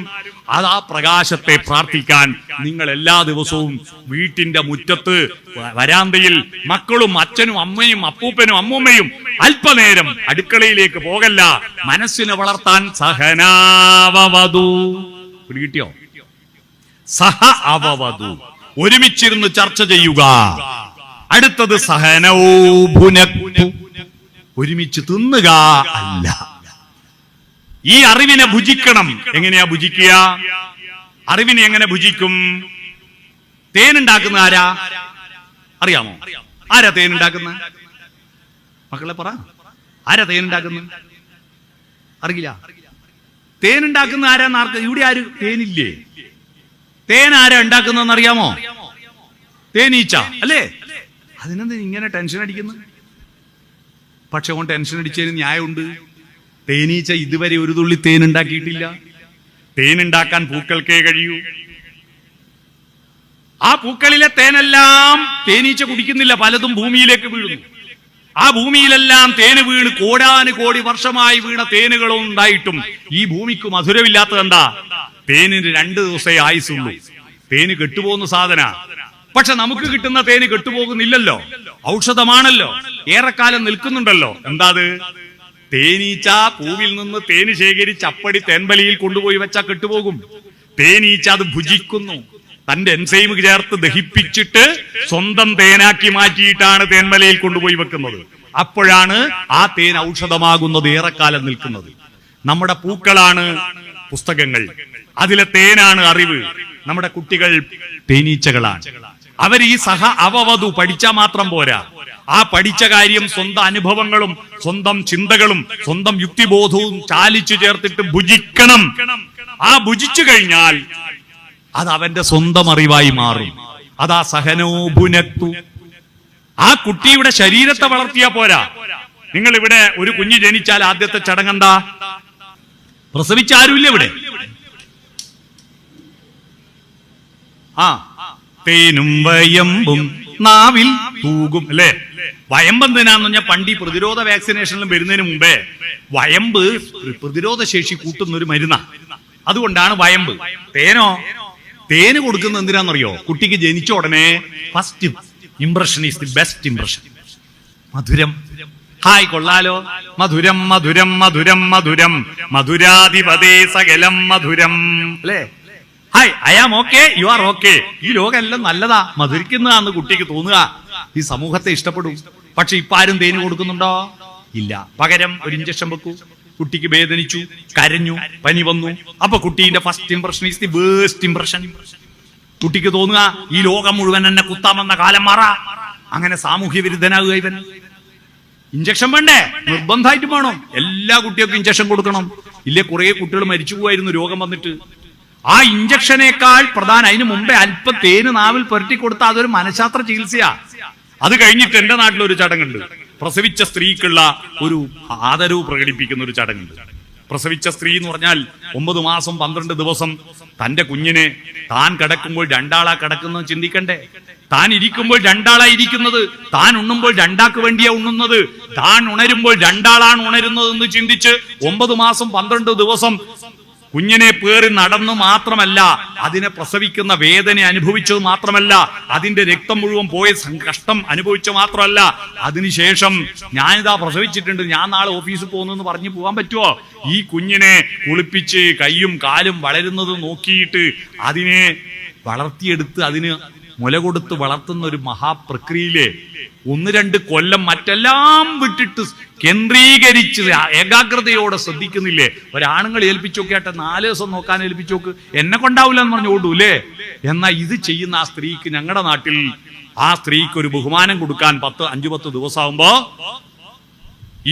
അത് ആ പ്രകാശത്തെ പ്രാർത്ഥിക്കാൻ നിങ്ങൾ എല്ലാ ദിവസവും വീട്ടിന്റെ മുറ്റത്ത് വരാന്തയിൽ മക്കളും അച്ഛനും അമ്മയും അപ്പൂപ്പനും അമ്മൂമ്മയും അല്പനേരം അടുക്കളയിലേക്ക് പോകല്ല, മനസ്സിനെ വളർത്താൻ സഹനാവവതു. കിട്ടിയോ? സഹ അവവതു, ഒരുമിച്ചിരുന്ന് ചർച്ച ചെയ്യുക. അടുത്തത് സഹനൗ ഭുനക്തു, ഒരുമിച്ച് തിന്നുക അല്ല. ഈ അറിവിനെ ഭുജിക്കണം. എങ്ങനെയാ ഭുജിക്കുക? അറിവിനെ എങ്ങനെ ഭുജിക്കും? തേനുണ്ടാക്കുന്ന ആരാ അറിയാമോ? ആരാ തേനുണ്ടാക്കുന്ന? മക്കളെ പറ, ആരാ തേനുണ്ടാക്കുന്ന? അറിയില്ല. തേനുണ്ടാക്കുന്ന ആരാന്ന് ആർക്ക്? ഇവിടെ ആര് തേനില്ലേ? തേൻ ആരാ ഉണ്ടാക്കുന്നതെന്ന് അറിയാമോ? തേനീച്ച അല്ലേ? അതിനെന്താ ഇങ്ങനെ ടെൻഷൻ അടിക്കുന്നത്? പക്ഷെ ഓൻ ടെൻഷൻ അടിച്ചതിന് ന്യായമുണ്ട്. തേനീച്ച ഇതുവരെ ഒരു തുള്ളി തേൻ ഉണ്ടാക്കിയിട്ടില്ല. തേനുണ്ടാക്കാൻ പൂക്കൾക്കേ കഴിയൂ. ആ പൂക്കളിലെ തേനെല്ലാം തേനീച്ച കുടിക്കുന്നില്ല, പലതും ഭൂമിയിലേക്ക് വീഴുന്നു. ആ ഭൂമിയിലെല്ലാം തേന് വീണ് കോടാനുകോടി വർഷമായി വീണ തേനുകളും ഉണ്ടായിട്ടും ഈ ഭൂമിക്ക് മധുരമില്ലാത്തത് എന്താ? തേനിന് 2 ദിവസമേ ആയുസുള്ളൂ. തേന് കെട്ടുപോകുന്ന സാധന. പക്ഷെ നമുക്ക് കിട്ടുന്ന തേന് കെട്ടുപോകുന്നില്ലല്ലോ, ഔഷധമാണല്ലോ, ഏറെക്കാലം നിൽക്കുന്നുണ്ടല്ലോ. എന്താ അത്? തേനീച്ച പൂവിൽ നിന്ന് തേന് ശേഖരിച്ച് അപ്പടി തേൻവലിയിൽ കൊണ്ടുപോയി വെച്ചാൽ കെട്ടുപോകും. തേനീച്ച അത് ഭുജിക്കുന്നു, തന്റെ എൻസൈം ചേർത്ത് ദഹിപ്പിച്ചിട്ട് സ്വന്തം തേനാക്കി മാറ്റിയിട്ടാണ് തേൻവലയിൽ കൊണ്ടുപോയി വെക്കുന്നത്. അപ്പോഴാണ് ആ തേൻ ഔഷധമാകുന്നത്, ഏറെക്കാലം നിൽക്കുന്നത്. നമ്മുടെ പൂക്കളാണ് പുസ്തകങ്ങൾ, അതിലെ തേനാണ് അറിവ്. നമ്മുടെ കുട്ടികൾ തേനീച്ചകളാണ്. അവർ ഈ സഹ അവവധു പഠിച്ചാൽ മാത്രം പോരാ, ആ പഠിച്ച കാര്യം സ്വന്തം അനുഭവങ്ങളും സ്വന്തം ചിന്തകളും സ്വന്തം യുക്തിബോധവും ചാലിച്ചു ചേർത്തിട്ട് ഭുജിക്കണം. ആ ഭുജിച്ചു കഴിഞ്ഞാൽ അത് അവന്റെ സ്വന്തം അറിവായി മാറും. അതാ സഹനോഭുനക്തു. ആ കുട്ടിയുടെ ശരീരത്തെ വളർത്തിയാ പോരാ. നിങ്ങൾ ഇവിടെ ഒരു കുഞ്ഞ് ജനിച്ചാൽ ആദ്യത്തെ ചടങ്ങെന്താ? പ്രസവിച്ച ആരുമില്ല ഇവിടെ. തേനും വയമ്പും നാവിൽ തൂകും അല്ലേ? വയമ്പെന്തിനാന്ന് പറഞ്ഞാൽ പണ്ട് ഈ പ്രതിരോധ വാക്സിനേഷനിലും വരുന്നതിന് മുമ്പേ വയമ്പ് പ്രതിരോധ ശേഷി കൂട്ടുന്ന ഒരു മരുന്നാ. അതുകൊണ്ടാണ് വയമ്പ്. തേനോ? തേന് കൊടുക്കുന്ന എന്തിനാണെന്നറിയോ? കുട്ടിക്ക് ജനിച്ച ഉടനെ first impression is the best impression. മധുരം. ഹായ്, കൊള്ളാലോ. മധുരം മധുരം മധുരം മധുരം മധുരാധിപതേ സകലം മധുരം അല്ലേ? Hi, I am okay, you are okay. ഈ ലോകം എല്ലാം നല്ലതാ, മധുരിക്കുന്നതാന്ന് കുട്ടിക്ക് തോന്നുക. ഈ സമൂഹത്തെ ഇഷ്ടപ്പെടും. പക്ഷെ ഇപ്പൊ ആരും തേന് കൊടുക്കുന്നുണ്ടോ? ഇല്ല. പകരം ഒരു ഇഞ്ചക്ഷൻ വെക്കൂ. കുട്ടിക്ക് വേദനിച്ചു, കരഞ്ഞു, പനി വന്നു. അപ്പൊ കുട്ടീന്റെ first impression is the waste impression. കുട്ടിക്ക് തോന്നുക ഈ ലോകം മുഴുവൻ എന്നെ കുത്താമെന്ന കാലം മാറാ. അങ്ങനെ സാമൂഹ്യ വിരുദ്ധനാകുക ഇവൻ. ഇഞ്ചക്ഷൻ വേണ്ടേ? നിർബന്ധമായിട്ട് വേണം. എല്ലാ കുട്ടികൾക്കും ഇഞ്ചക്ഷൻ കൊടുക്കണം. ഇല്ലേ കുറെ കുട്ടികൾ മരിച്ചു പോവായിരുന്നു രോഗം വന്നിട്ട്. ആ ഇഞ്ചക്ഷനേക്കാൾ പ്രധാനം അതിന് മുമ്പേ അല്പം തേന് നാവിൽ പുരട്ടി കൊടുത്താൽ അതൊരു മനഃശാസ്ത്ര ചികിത്സയാ. അത് കഴിഞ്ഞിട്ട് എന്റെ നാട്ടിലൊരു ചടങ്ങുണ്ട്. പ്രസവിച്ച സ്ത്രീക്കുള്ള ഒരു ആദരവ് പ്രകടിപ്പിക്കുന്ന ഒരു ചടങ്ങുണ്ട്. പ്രസവിച്ച സ്ത്രീ എന്ന് പറഞ്ഞാൽ 9 മാസം 12 ദിവസം തന്റെ കുഞ്ഞിനെ താൻ കിടക്കുമ്പോൾ 2 ആളാ കിടക്കുന്നത് ചിന്തിക്കണ്ടേ? താൻ ഇരിക്കുമ്പോൾ 2 ആളാ ഇരിക്കുന്നത്, താൻ ഉണ്ണുമ്പോൾ 2 ആൾക്ക് വേണ്ടിയാ ഉണ്ണുന്നത്, താൻ ഉണരുമ്പോൾ 2 ആളാണ് ഉണരുന്നതെന്ന് ചിന്തിച്ച് 9 മാസം 12 ദിവസം കുഞ്ഞിനെ പേറി നടന്നു മാത്രമല്ല, അതിനെ പ്രസവിക്കുന്ന വേദന അനുഭവിച്ചത് മാത്രമല്ല, അതിന്റെ രക്തം മുഴുവൻ പോയ കഷ്ടം അനുഭവിച്ച മാത്രമല്ല, അതിനുശേഷം ഞാനിതാ പ്രസവിച്ചിട്ടുണ്ട്, ഞാൻ നാളെ ഓഫീസിൽ പോകുന്നെന്ന് പറഞ്ഞു പോകാൻ പറ്റുമോ? ഈ കുഞ്ഞിനെ കുളിപ്പിച്ച് കൈയും കാലും വളരുന്നത് നോക്കിയിട്ട് അതിനെ വളർത്തിയെടുത്ത് അതിന് മുല കൊടുത്ത് വളർത്തുന്ന ഒരു മഹാപ്രക്രിയയിലെ 1-2 കൊല്ലം മറ്റെല്ലാം വിട്ടിട്ട് കേന്ദ്രീകരിച്ച് ഏകാഗ്രതയോടെ ശ്രദ്ധിക്കുന്നില്ലേ? ഒരാണുങ്ങൾ ഏൽപ്പിച്ചോക്കെ ആട്ടെ 4 ദിവസം നോക്കാൻ ഏൽപ്പിച്ചോക്ക്, എന്നെ കൊണ്ടാവില്ല എന്ന് പറഞ്ഞു ഓടൂല്ലേ? എന്നാൽ ഇത് ചെയ്യുന്ന ആ സ്ത്രീക്ക്, ഞങ്ങളുടെ നാട്ടിൽ ആ സ്ത്രീക്ക് ഒരു ബഹുമാനം കൊടുക്കാൻ 5-10 ദിവസമാകുമ്പോ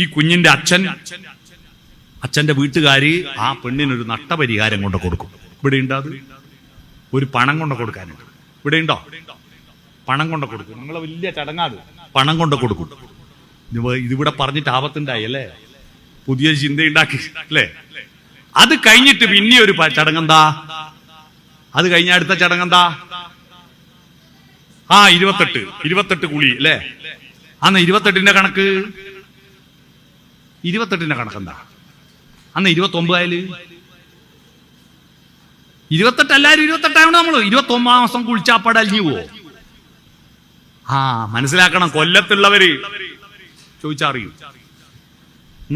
ഈ കുഞ്ഞിന്റെ അച്ഛന്റെ വീട്ടുകാര് ആ പെണ്ണിനൊരു നഷ്ടപരിഹാരം കൊണ്ട് കൊടുക്കും. ഇവിടെ ഉണ്ടോ? അത് ഒരു പണം കൊണ്ട് കൊടുക്കാനുണ്ട്. ഇവിടെ ഉണ്ടോ? പണം കൊണ്ട് കൊടുക്കും. നിങ്ങളെ വലിയ ചടങ്ങാത്. പണം കൊണ്ട് കൊടുക്കും. ഇതിവിടെ പറഞ്ഞിട്ട് ആപത്തുണ്ടായി അല്ലേ? പുതിയ ചിന്തയുണ്ടാക്കി അല്ലേ? അത് കഴിഞ്ഞിട്ട് പിന്നെ ഒരു ചടങ്ങെന്താ? അത് കഴിഞ്ഞ അടുത്ത ചടങ്ങെന്താ? 28 കുളി അല്ലേ? അന്ന് 28ന്റെ കണക്ക് 28ന്റെ കണക്കെന്താ? അന്ന് 29 ആയാല് 28 എല്ലാവരും 28 ആവണം. നമ്മള് 29 മാസം കുളിച്ചാപ്പാട് അലിഞ്ഞു പോവോ? മനസ്സിലാക്കണം. കൊല്ലത്തുള്ളവര് ചോദിച്ചറിയൂ.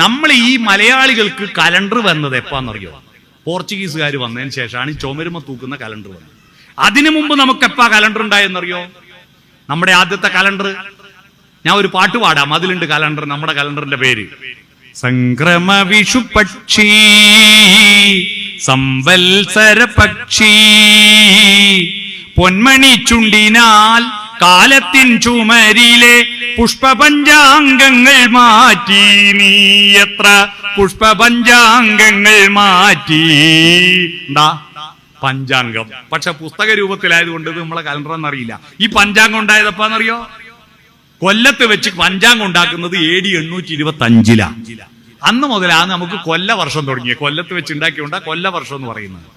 നമ്മൾ ഈ മലയാളികൾക്ക് കലണ്ടർ വന്നത് എപ്പാന്നറിയോ? പോർച്ചുഗീസുകാർ വന്നതിന് ശേഷമാണ് ഈ ചുമരുമ തൂക്കുന്ന കലണ്ടർ വന്നത്. അതിനു മുമ്പ് നമുക്ക് എപ്പാ കലണ്ടർ ഉണ്ടായെന്നറിയോ? നമ്മുടെ ആദ്യത്തെ കലണ്ടർ, ഞാൻ ഒരു പാട്ട് പാടാം, അതിലുണ്ട് കലണ്ടർ. നമ്മുടെ കലണ്ടറിന്റെ പേര് സംക്രമ വിഷു പക്ഷി സംവത്സര പക്ഷി പൊന്മണി ചുണ്ടിനാൽ കാലത്തിൻ ചുമരിലെ പുഷ്പപഞ്ചാംഗങ്ങൾ മാറ്റി നീ എത്ര പുഷ്പപഞ്ചാംഗങ്ങൾ മാറ്റി. എന്താ പഞ്ചാംഗം? പക്ഷെ പുസ്തക രൂപത്തിലായതുകൊണ്ട് ഇത് നമ്മളെ കലണ്ടർ എന്നറിയില്ല. ഈ പഞ്ചാംഗം ഉണ്ടായതപ്പാന്നറിയോ? കൊല്ലത്ത് വെച്ച് പഞ്ചാംഗം ഉണ്ടാക്കുന്നത് AD 825 അന്ന് മുതലാണ് നമുക്ക് കൊല്ല വർഷം തുടങ്ങിയത്. കൊല്ലത്ത് വെച്ച് ഉണ്ടാക്കിയോണ്ടാ കൊല്ല വർഷം എന്ന് പറയുന്നത്.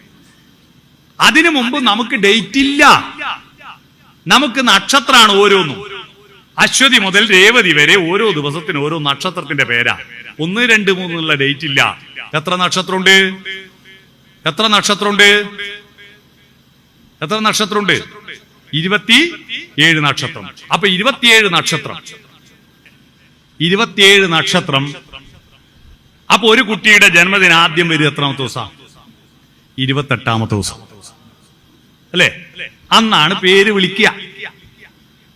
അതിനു മുമ്പ് നമുക്ക് ഡേറ്റ് ഇല്ല. നമുക്ക് നക്ഷത്രമാണ് ഓരോന്നും. അശ്വതി മുതൽ രേവതി വരെ ഓരോ ദിവസത്തിന് ഓരോ നക്ഷത്രത്തിന്റെ പേരാ. 1, 2, 3 എന്നുള്ള ഡേറ്റ് ഇല്ല. എത്ര നക്ഷത്രമുണ്ട്? 27 നക്ഷത്രമുണ്ട്. അപ്പൊ 27 നക്ഷത്രം. അപ്പൊ ഒരു കുട്ടിയുടെ ജന്മദിനം ആദ്യം വരും എത്രാമത്തെ ദിവസം? 28ാമത്തെ ദിവസം അല്ലേ? അന്നാണ് പേര് വിളിക്കുക.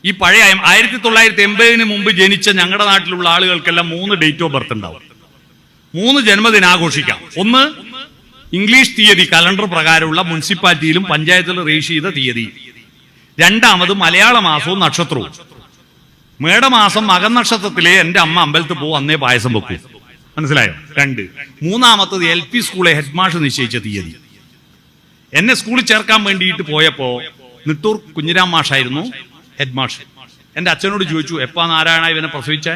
ഈ പഴയ 1980 മുമ്പ് ജനിച്ച ഞങ്ങളുടെ നാട്ടിലുള്ള ആളുകൾക്കെല്ലാം 3 ഡേറ്റ് ഓഫ് ബർത്ത് ഉണ്ടാവും. 3 ജന്മദിനം ആഘോഷിക്കാം. ഒന്ന് ഇംഗ്ലീഷ് തീയതി, കലണ്ടർ പ്രകാരമുള്ള മുനിസിപ്പാലിറ്റിയിലും പഞ്ചായത്തിലും രജിസ്റ്റർ ചെയ്ത തീയതി. രണ്ടാമത് മലയാള മാസവും നക്ഷത്രവും. മേടമാസം മകൻ നക്ഷത്രത്തിലെ എന്റെ അമ്മ അമ്പലത്തിൽ പോകും, അന്നേ പായസം വെക്കും. മനസ്സിലായോ? 2. മൂന്നാമത്തത് LP സ്കൂളെ ഹെഡ്മാഷ് നിശ്ചയിച്ച തീയതി. എന്നെ സ്കൂളിൽ ചേർക്കാൻ വേണ്ടിയിട്ട് പോയപ്പോ നിട്ടൂർ കുഞ്ഞിരാം മാഷായിരുന്നു ഹെഡ്മാഷ്. എന്റെ അച്ഛനോട് ചോദിച്ചു, എപ്പാ നാരായണ ഇവനെ പ്രസവിച്ചേ?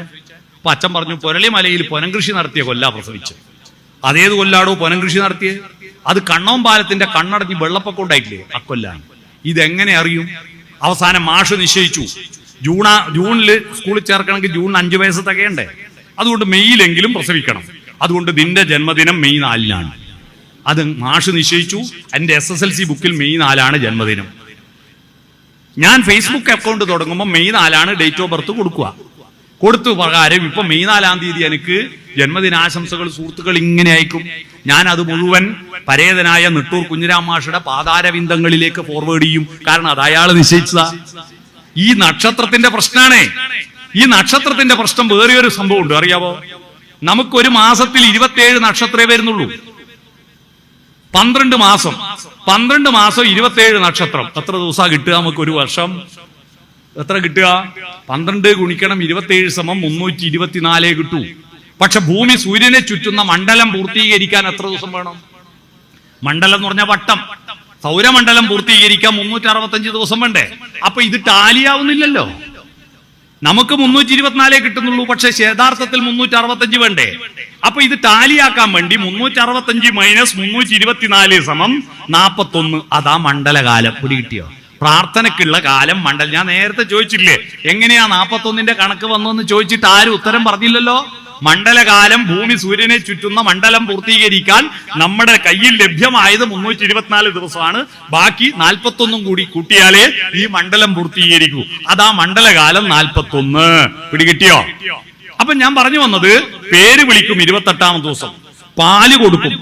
അപ്പൊ അച്ഛൻ പറഞ്ഞു, പൊരളിമലയിൽ പൊനംകൃഷി നടത്തിയ കൊല്ലാ പ്രസവിച്ച്. അതേത് കൊല്ലാടോ പൊനംകൃഷി നടത്തിയത്? അത് കണ്ണോം പാലത്തിന്റെ കണ്ണടഞ്ഞ് വെള്ളപ്പൊക്കം ഉണ്ടായിട്ടില്ലേ, അക്കൊല്ലാണ്. ഇതെങ്ങനെ അറിയും? അവസാനം മാഷ് നിശ്ചയിച്ചു, ജൂണില് സ്കൂളിൽ ചേർക്കണമെങ്കിൽ ജൂൺ 5 വയസ്സ് തികയണ്ടേ? അതുകൊണ്ട് മെയ്യിലെങ്കിലും പ്രസവിക്കണം. അതുകൊണ്ട് നിന്റെ ജന്മദിനം മെയ് 4-നാണ്. അത് മാഷ് നിശ്ചയിച്ചു. എന്റെ SSLC ബുക്കിൽ മെയ് 4-ആണ് ജന്മദിനം. ഞാൻ ഫേസ്ബുക്ക് അക്കൗണ്ട് തുടങ്ങുമ്പോൾ മെയ് 4-ആണ് ഡേറ്റ് ഓഫ് ബർത്ത് കൊടുത്തു പ്രകാരം ഇപ്പൊ മെയ് 4-ാം തീയതി എനിക്ക് ജന്മദിനാശംസകൾ സുഹൃത്തുക്കൾ ഇങ്ങനെ അയക്കും. ഞാൻ അത് മുഴുവൻ പരേതനായ നിട്ടൂർ കുഞ്ഞിരാം മാഷയുടെ പാതാരവിന്ദങ്ങളിലേക്ക് ഫോർവേഡ് ചെയ്യും. കാരണം അത് അയാൾ നിശ്ചയിച്ചതാ. ഈ നക്ഷത്രത്തിന്റെ പ്രശ്നമാണ്. ഈ നക്ഷത്രത്തിന്റെ പ്രശ്നം വേറെ ഒരു സംഭവം ഉണ്ട്, അറിയാവോ? നമുക്കൊരു മാസത്തിൽ 27 നക്ഷത്രമേ വരുന്നുള്ളൂ. 12 മാസം 27 നക്ഷത്രം. എത്ര ദിവസം കിട്ടുക നമുക്ക് ഒരു വർഷം? എത്ര കിട്ടുക? 12 ഗുണിക്കണം 27 = 324 കിട്ടൂ. പക്ഷെ ഭൂമി സൂര്യനെ ചുറ്റുന്ന മണ്ഡലം പൂർത്തീകരിക്കാൻ എത്ര ദിവസം വേണം? മണ്ഡലം എന്ന് പറഞ്ഞാൽ വട്ടം. സൗരമണ്ഡലം പൂർത്തീകരിക്കാൻ 365 ദിവസം വേണ്ടേ? അപ്പൊ ഇത് ടാലിയാവുന്നില്ലല്ലോ. നമുക്ക് 324 കിട്ടുന്നുള്ളൂ, പക്ഷെ യഥാർത്ഥത്തിൽ 365 വേണ്ടേ? അപ്പൊ ഇത് ടാലിയാക്കാൻ വേണ്ടി 365 - 324 = 41. അതാ മണ്ഡലകാലം. പിടികിട്ടിയോ? പ്രാർത്ഥനയ്ക്കുള്ള കാലം മണ്ഡലം. ഞാൻ നേരത്തെ ചോദിച്ചില്ലേ എങ്ങനെയാ 41ന്റെ കണക്ക് വന്നെന്ന് ചോദിച്ചിട്ട് ആരും ഉത്തരം പറഞ്ഞില്ലല്ലോ. മണ്ഡലകാലം ഭൂമി സൂര്യനെ ചുറ്റുന്ന മണ്ഡലം പൂർത്തീകരിക്കാൻ നമ്മുടെ കയ്യിൽ ലഭ്യമായത് 324 ദിവസമാണ്. ബാക്കി 41 കൂടി കൂട്ടിയാലേ ഈ മണ്ഡലം പൂർത്തീകരിക്കൂ. അതാ മണ്ഡലകാലം 41. പിടികിട്ടിയോ? അപ്പൊ ഞാൻ പറഞ്ഞു വന്നത്, പേര് വിളിക്കും 28ാമത്തെ ദിവസം, പാല് കൊടുക്കും.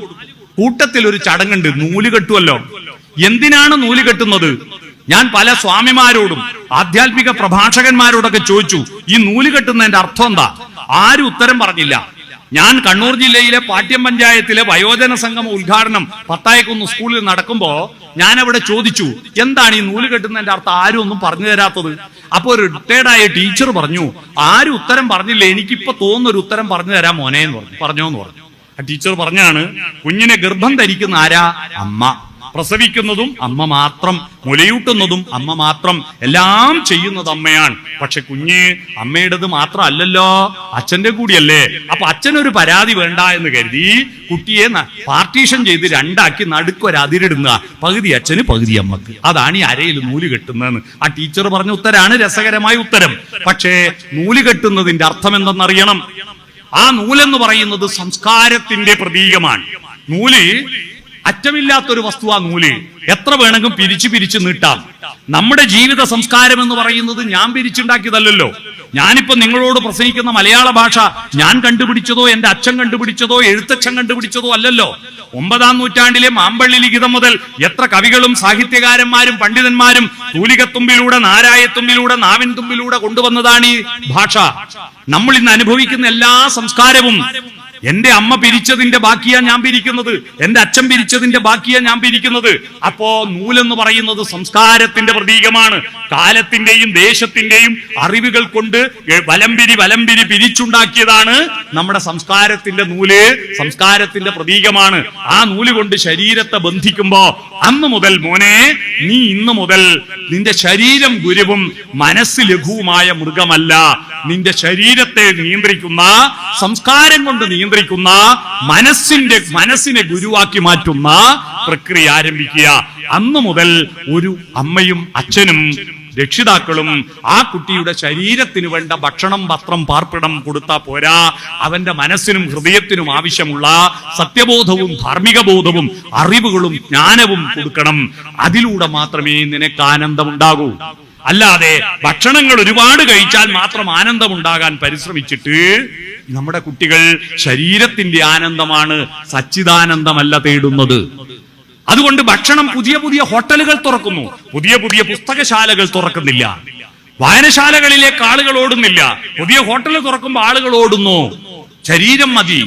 കൂട്ടത്തിൽ ഒരു ചടങ്ങുണ്ട്, നൂല് കെട്ടുമല്ലോ. എന്തിനാണ് നൂല് കെട്ടുന്നത്? ഞാൻ പല സ്വാമിമാരോടും ആധ്യാത്മിക പ്രഭാഷകന്മാരോടൊക്കെ ചോദിച്ചു, ഈ നൂല് കെട്ടുന്നതിന്റെ അർത്ഥം എന്താ? ആരും ഉത്തരം പറഞ്ഞില്ല. ഞാൻ കണ്ണൂർ ജില്ലയിലെ പാട്യം പഞ്ചായത്തിലെ വയോജന സംഗമ ഉദ്ഘാടനം പത്തായക്കുന്ന് സ്കൂളിൽ നടക്കുമ്പോ ഞാൻ അവിടെ ചോദിച്ചു, എന്താണ് ഈ നൂല് കെട്ടുന്നതിന്റെ അർത്ഥം? ആരും ഒന്നും പറഞ്ഞു തരാത്തത്. അപ്പൊ ഒരു റിട്ടയർഡായ ടീച്ചർ പറഞ്ഞു, ആരും ഉത്തരം പറഞ്ഞില്ല, എനിക്കിപ്പോ തോന്നുന്നൊരു ഉത്തരം പറഞ്ഞു തരാം മോനെ എന്ന് പറഞ്ഞു. പറഞ്ഞോന്ന് പറഞ്ഞു. ആ ടീച്ചർ പറഞ്ഞാണ്, കുഞ്ഞിനെ ഗർഭം ധരിക്കുന്ന ആരാ? അമ്മ. പ്രസവിക്കുന്നതും അമ്മ മാത്രം, മുലയൂട്ടുന്നതും അമ്മ മാത്രം, എല്ലാം ചെയ്യുന്നത് അമ്മയാണ്. പക്ഷെ കുഞ്ഞ് അമ്മയുടേത് മാത്രം അല്ലല്ലോ, അച്ഛന്റെ കൂടിയല്ലേ. അപ്പൊ അച്ഛനൊരു പരാതി വേണ്ട എന്ന് കരുതി കുട്ടിയെ പാർട്ടീഷൻ ചെയ്ത് രണ്ടാക്കി നടുക്കൊരതിരിടുന്ന, പകുതി അച്ഛന് പകുതി അമ്മക്ക്. അതാണ് ഈ അരയിൽ നൂല് കെട്ടുന്നതെന്ന് ആ ടീച്ചർ പറഞ്ഞ ഉത്തരാണ് രസകരമായ ഉത്തരം. പക്ഷേ നൂല് കെട്ടുന്നതിന്റെ അർത്ഥം എന്തെന്നറിയണം. ആ നൂലെന്ന് പറയുന്നത് സംസ്കാരത്തിന്റെ പ്രതീകമാണ്. നൂല് അറ്റമില്ലാത്തൊരു വസ്തു. ആ നൂല് എത്ര വേണമെങ്കിലും പിരിച്ചു നീട്ടാം. നമ്മുടെ ജീവിത സംസ്കാരം എന്ന് പറയുന്നത് ഞാൻ പിരിച്ചുണ്ടാക്കിയതല്ലോ. ഞാനിപ്പോ നിങ്ങളോട് പ്രസംഗിക്കുന്ന മലയാള ഭാഷ ഞാൻ കണ്ടുപിടിച്ചതോ എന്റെ അച്ഛൻ കണ്ടുപിടിച്ചതോ എഴുത്തച്ഛൻ കണ്ടുപിടിച്ചതോ അല്ലല്ലോ. 9-ാം നൂറ്റാണ്ടിലെ മാമ്പള്ളി ലിഖിതം മുതൽ എത്ര കവികളും സാഹിത്യകാരന്മാരും പണ്ഡിതന്മാരും തൂലികത്തുമ്പിലൂടെ, നാരായത്തുമ്പിലൂടെ, നാവിൻ തുമ്പിലൂടെ കൊണ്ടുവന്നതാണ് ഈ ഭാഷ. നമ്മൾ ഇന്ന് അനുഭവിക്കുന്ന എല്ലാ സംസ്കാരവും എന്റെ അമ്മ പിരിച്ചതിന്റെ ബാക്കിയാ ഞാൻ പിരിക്കുന്നത്, എന്റെ അച്ഛൻ പിരിച്ചതിന്റെ ബാക്കിയാ ഞാൻ പിരിക്കുന്നത്. അപ്പോ നൂലെന്ന് പറയുന്നത് സംസ്കാരത്തിന്റെ പ്രതീകമാണ്. കാലത്തിന്റെയും ദേശത്തിന്റെയും അറിവുകൾ കൊണ്ട് വലംപിരി പിരിച്ചുണ്ടാക്കിയതാണ് നമ്മുടെ സംസ്കാരത്തിന്റെ നൂല്. സംസ്കാരത്തിന്റെ പ്രതീകമാണ്. ആ നൂല് കൊണ്ട് ശരീരത്തെ ബന്ധിക്കുമ്പോ അന്ന് മുതൽ മോനെ, നീ ഇന്ന് മുതൽ നിന്റെ ശരീരം ഗുരുവും മനസ്സ് ലഘുവുമായ മൃഗമല്ല. നിന്റെ ശരീരത്തെ നിയന്ത്രിക്കുന്ന, സംസ്കാരം കൊണ്ട് നിയന്ത്രിക്കുന്ന, മനസ്സിനെ ഗുരുവാക്കി മാറ്റുന്ന പ്രക്രിയ ആരംഭിക്കുക. അന്ന് മുതൽ ഒരു അമ്മയും അച്ഛനും രക്ഷിതാക്കളും ആ കുട്ടിയുടെ ശരീരത്തിന് വേണ്ട ഭക്ഷണം, വസ്ത്രം, പാർപ്പിടം കൊടുത്താൽ പോരാ, അവന്റെ മനസ്സിനും ഹൃദയത്തിനും ആവശ്യമുള്ള സത്യബോധവും ധാർമ്മിക ബോധവും അറിവുകളും ജ്ഞാനവും കൊടുക്കണം. അതിലൂടെ മാത്രമേ നിനക്ക് ആനന്ദമുണ്ടാകൂ. അല്ലാതെ ഭക്ഷണങ്ങൾ ഒരുപാട് കഴിച്ചാൽ മാത്രം ആനന്ദമുണ്ടാകാൻ പരിശ്രമിച്ചിട്ട് നമ്മുടെ കുട്ടികൾ ശരീരത്തിന്റെ ആനന്ദമാണ്, സച്ചിദാനന്ദമല്ല തേടുന്നത്. അതുകൊണ്ട് ഭക്ഷണം പുതിയ ഹോട്ടലുകൾ തുറക്കുന്നു, പുതിയ പുസ്തകശാലകൾ തുറക്കുന്നില്ല, വായനശാലകളിലേക്ക് ആളുകൾ ഓടുന്നില്ല. പുതിയ ഹോട്ടൽ തുറക്കുമ്പോൾ ആളുകൾ ഓടുന്നു. ശരീരം മതി.